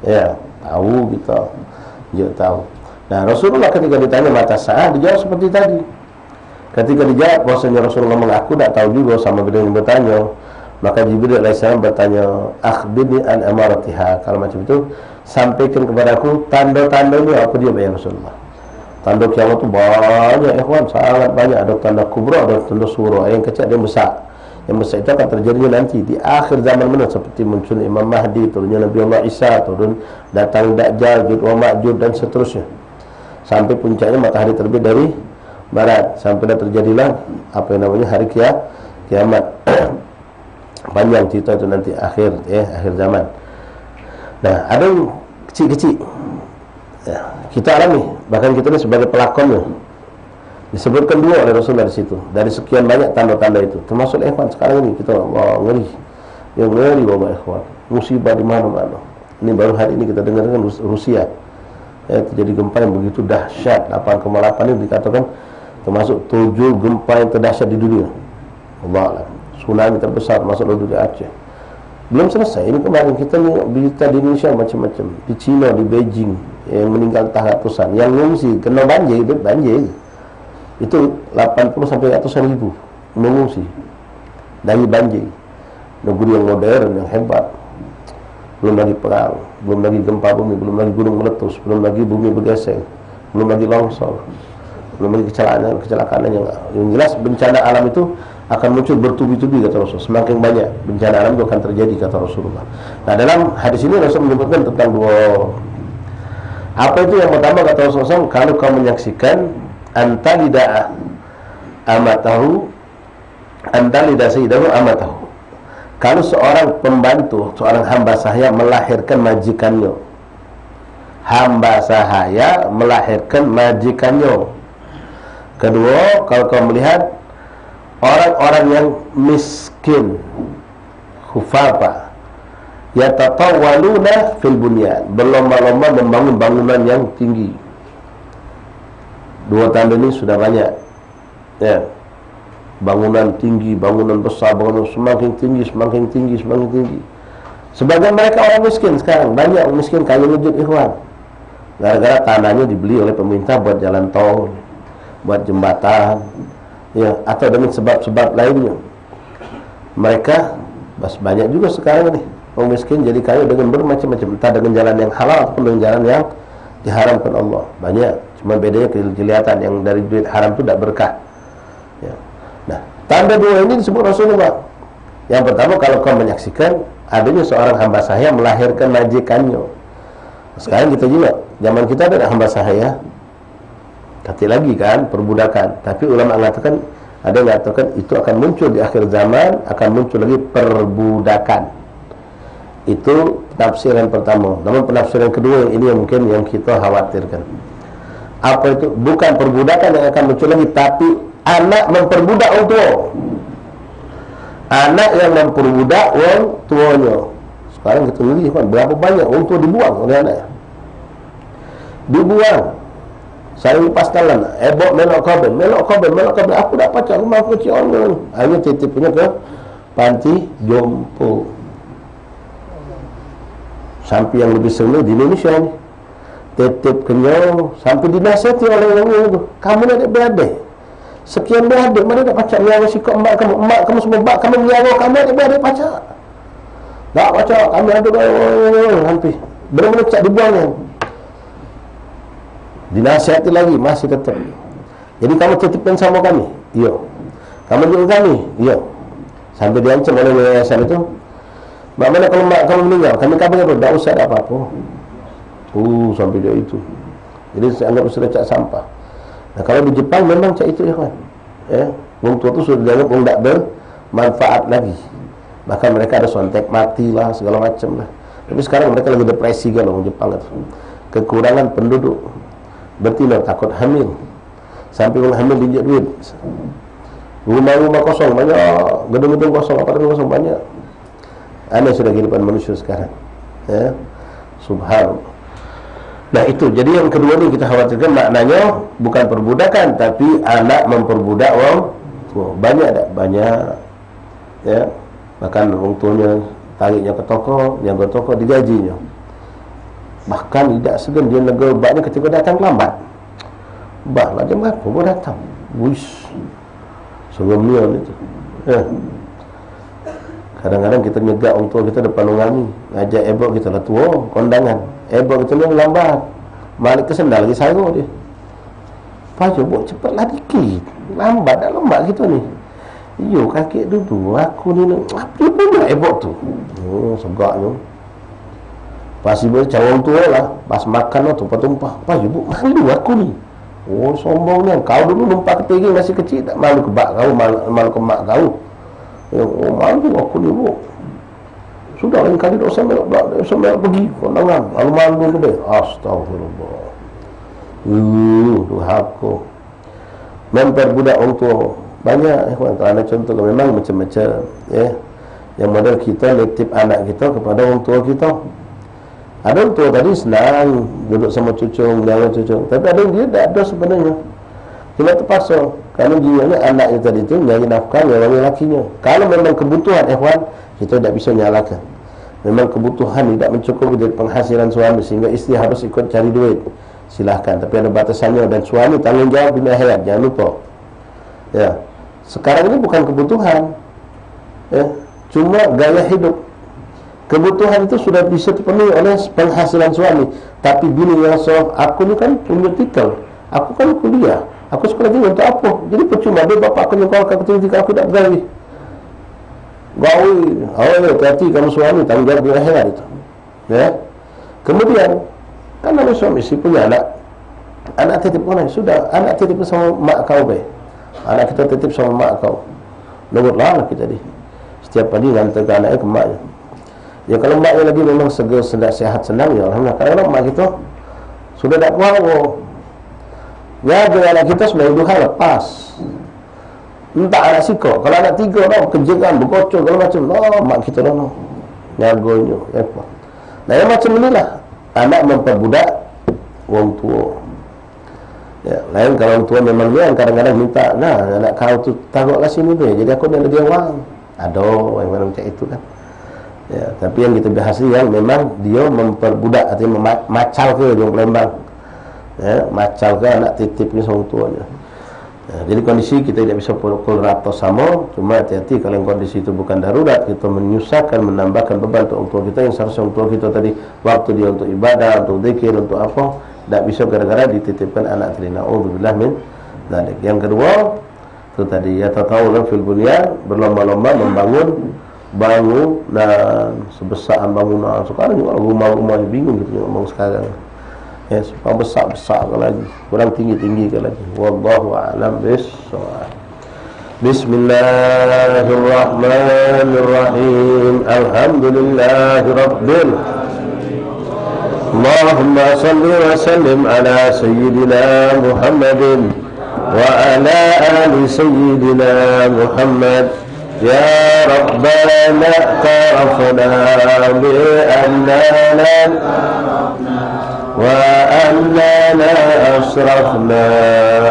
ya tahu kita, dia tahu. Nah Rasulullah ketika ditanya mata sa'ah, dia jawab seperti tadi. Ketika dijawab bahwasanya Rasulullah mengaku tak tahu juga sama dengan yang bertanya, maka Jibril alaihissalam bertanya, akhbirni an amaratiha. Kalau macam itu, sampaikan kepada aku tanda-tandanya apa dia bayang Rasulullah. Tanda kiamat itu banyak ikhwan, sangat banyak. Ada tanda kubra, ada tanda surah. Yang kecil ada yang besar. Yang besar itu akan terjadi nanti di akhir zaman mana, seperti muncul Imam Mahdi, turunnya Nabi Allah Isa, turun datang Dajjal, Jud wa Ma'jud dan seterusnya. Sampai puncaknya matahari terbit dari barat, sampai dah terjadilah apa yang namanya hari kiamat. Panjang cerita itu nanti akhir zaman. Nah, ada yang kecil-kecil ya, kita alami, bahkan kita ni sebagai pelakonnya. Disebutkan dua oleh Rasulullah di situ. Dari sekian banyak tanda-tanda itu, termasuk ikhwan sekarang ini kita ngeri. Yang ngeri bapak ikhwan. musibah di mana-mana. Ini baru hari ini kita dengar dengan Rusia, terjadi gempa yang begitu dahsyat, 8,8 ini dikatakan termasuk 7 gempa yang terdahsyat di dunia. Allah, tsunami terbesar masuk laut di Aceh. Belum selesai, ini kemarin kita lihat berita di Indonesia macam-macam. Di China, di Beijing, yang meninggal entah ratusan, yang mengungsi kena banjir, itu 80 sampai ratusan ribu mengungsi dari banjir. Negeri yang modern, yang hebat. Belum lagi perang, belum lagi gempa bumi, belum lagi gunung meletus, belum lagi bumi bergeser, belum lagi longsor, belum lagi kecelakaan yang jelas. Bencana alam itu akan muncul bertubi-tubi, kata Rasul. Semakin banyak bencana alam itu akan terjadi, kata Rasulullah. Nah, dalam hadis ini Rasul menyebutkan tentang dua. Apa itu? Yang pertama, kata Rasulullah, kalau kau menyaksikan antalidah amatahu, antalidah sayyidahu amatahu. Kalau seorang pembantu, seorang hamba sahaya melahirkan majikannya, hamba sahaya melahirkan majikannya. Kedua, kalau kau melihat orang-orang yang miskin, khufafa, yatatawwaluna fil bunyan, berlomba-lomba membangun bangunan yang tinggi. Dua tanda ini sudah banyak, ya. Bangunan tinggi, bangunan besar, bangunan semakin tinggi, semakin tinggi, semakin tinggi. Sebagian mereka orang miskin sekarang, banyak orang miskin kaya wujud, ikhwan. Gara-gara tanahnya dibeli oleh pemerintah buat jalan tol, buat jembatan, ya, atau dengan sebab-sebab lainnya. Mereka banyak juga sekarang ini orang miskin jadi kaya dengan bermacam-macam, entah dengan jalan yang halal ataupun dengan jalan yang diharamkan Allah. Banyak, cuma bedanya kelihatan yang dari duit haram itu tidak berkah, ya. Nah, tanda dua ini disebut Rasulullah. Yang pertama, kalau kau menyaksikan adanya seorang hamba sahaya melahirkan majikannya. Sekarang kita juga, zaman kita ada hamba sahaya, kata lagi kan, perbudakan. Tapi ulama mengatakan, ada yang mengatakan itu akan muncul di akhir zaman, akan muncul lagi perbudakan. Itu penafsiran pertama. Namun penafsiran kedua ini yang mungkin yang kita khawatirkan. Apa itu? Bukan perbudakan yang akan muncul lagi, tapi anak memperbudak orang tua. Anak yang memperbudak orang tuanya. Sekarang kita lihat kan berapa banyak orang tua dibuang oleh anak. Dibuang. Saya lepas jalan, ebok melok kabel. Aku dah pacar rumah aku kecil orang. Akhirnya titip punya ke panti jompo. Sampai yang lebih sering di Indonesia ni, titip kenyang sampai dinasihati oleh orang itu. Kamu nak beradik. Sekian beradik, mana nak pacar nyawa sikap emak kamu semua bak kamu nyawa kamu ada beradik pacar. Tak pacar, kami ada hampir. Benar-benar cak dibuangnya. Dinasihati lagi, masih tetap. Jadi kamu titipkan sama kami? Ya. Kamu juga kami? Ya. Sampai diancam oleh yayasan itu. Bagaimana kalau mak kamu meninggal? Kami kabar apa? Tak usah ada apa-apa. Sampai dia itu. Jadi saya anggap sudah cak sampah. Nah, kalau di Jepang memang cak itu, ya kan? Orang tua itu sudah dianggap orang tak bermanfaat lagi. Bahkan mereka ada sontek mati lah, segala macam lah. Tapi sekarang mereka lagi depresi kan orang Jepang itu. Kekurangan penduduk. Betina takut hamil. Sampai orang hamil dijak duit. Rumah-rumah kosong banyak, gedung-gedung kosong, apartemen kosong banyak. Aneh sudah kehidupan manusia sekarang. Ya. Subhanallah. Nah itu, jadi yang kedua ini kita khawatirkan maknanya bukan perbudakan, tapi anak memperbudak orang tua. Banyak tak? Banyak. Ya. Bahkan orang tuanya tariknya ke toko, yang ke toko digajinya. Bahkan tidak segan dia negara baknya ketika datang lambat. Bah, lah jam berapa baru datang. Wush. Seremian itu. Kadang-kadang kita nyegak orang tua kita depan orang ni, ngajak ebok kita lah tua, kondangan. Ebok kita ni lambat. Balik ke sendal lagi sarung dia. Paju buat cepatlah dikit. Lambat kita ni. Yo, kakek duduk, aku ni nak apa pula ebok tu. Segaknya. Pas ibu cawang tua lah, pas makan lah tumpah-tumpah. Paju buat malu aku ni. Sombong ni. Kau dulu numpah ke pegi masih kecil, tak malu ke bak kau, malu ke mak kau. Malu aku ni bu. Sudah lain kali tak usah melok pergi kondangan. Malu-malu ke be. Astagfirullah. Durhaka. Memperbudak orang tua banyak. Kalau ada contoh memang macam-macam. Yang model kita nitip anak kita kepada orang tua kita. Ada orang tua tadi senang duduk sama cucung, jaga cucung, tapi ada yang dia tak ada sebenarnya. Cuma terpaksa. Kerana dia anaknya tadi tu nyari nafkah, nyari lakinya. Kalau memang kebutuhan, ikhwan, kita tak bisa nyalakan. Memang kebutuhan tidak mencukupi dari penghasilan suami sehingga isteri harus ikut cari duit. Silahkan, tapi ada batasannya, dan suami tanggungjawab dunia akhirat, jangan lupa. Ya, sekarang ini bukan kebutuhan, ya, cuma gaya hidup. Kebutuhan itu sudah bisa terpenuhi oleh penghasilan suami. Tapi bini yang soal, aku ni kan punya titel, aku kan kuliah, aku sekolah tinggi untuk apa? Jadi percuma dia bapak aku nyekolahkan ketika aku tak bergawi. Gawi, hati-hati kamu suami, tanggungjawab dunia akhirat itu. Ya. Kemudian kan ada suami isteri punya anak titip mana? Sudah, anak titip sama mak kau be. Anak kita titip sama mak kau. Nurutlah kita di. Setiap pagi ngantar ke anaknya ke maknya. Ya kalau maknya lagi memang segar, sehat, senang, ya alhamdulillah. Kalau mak kita sudah tak kuat, ya anak kita sebenarnya duha lepas. Entah anak sikok, kalau anak tiga kerjakan, berkocok, kalau macam, mak kita nyagonya, apa. Nah yang macam inilah anak memperbudak orang tua. Ya, lain kalau orang tua memang dia yang kadang-kadang minta, nah anak kau tu taruhlah sini deh, jadi aku nak dia wang. Aduh, yang mana macam itu kan. Ya, tapi yang kita bahas yang memang dia memperbudak, artinya macal ke orang Palembang. Ya, macal ke anak titipnya sama tuanya. Ya, jadi kondisi kita tidak bisa pukul rata sama, cuma hati-hati kalau kondisi itu bukan darurat, kita menyusahkan, menambahkan beban untuk orang tua kita yang seharusnya orang tua kita tadi waktu dia untuk ibadah, untuk zikir, untuk apa, tidak bisa gara-gara dititipkan anak tadi. Na'udzubillah min dzalik. Yang kedua itu tadi ya tatawulan fil bunyan, berlomba-lomba membangun dan sebesar bangunan. Sekarang juga rumah-rumah bingung gitu ngomong sekarang. Ya, supaya besar-besar lagi, kurang tinggi-tinggi lagi. Wallahu a'lam bissawab. Bismillahirrahmanirrahim. Alhamdulillahirabbil Allahumma salli wa sallim ala sayyidina Muhammadin wa ala ali sayyidina Muhammad. Ya Rabbana ta'afna bi annana وأننا أشرفنا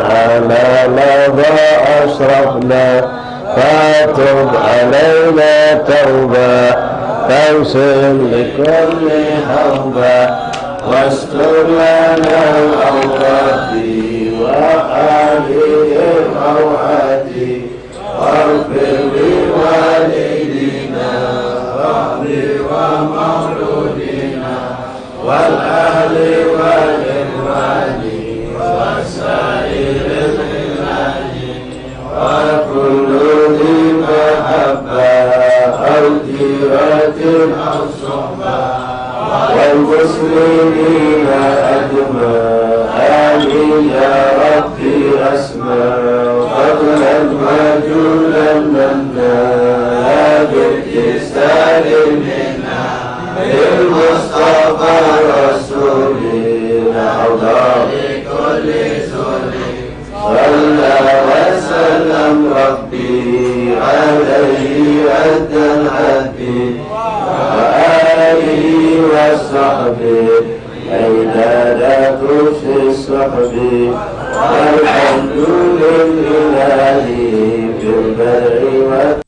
على لظى أشرفنا فتب علينا توبة توصل لكل حوبة واستر لنا الأوقات وآله الروعات واغفر لوالدينا واغفر ومولودنا والأهل والإخوان وسائر البلاد وكل ذي محبة أو جيرة أو صحبة والمسلمين أجمعين يا ربي أسمع فضلا وجودا منا باتصال منا بالمصطفى رسول الهدى لكل زول صلى وسلم ربي عليه عد الحد وآله وصحبه عبادة في الصحب والحمد لله في البر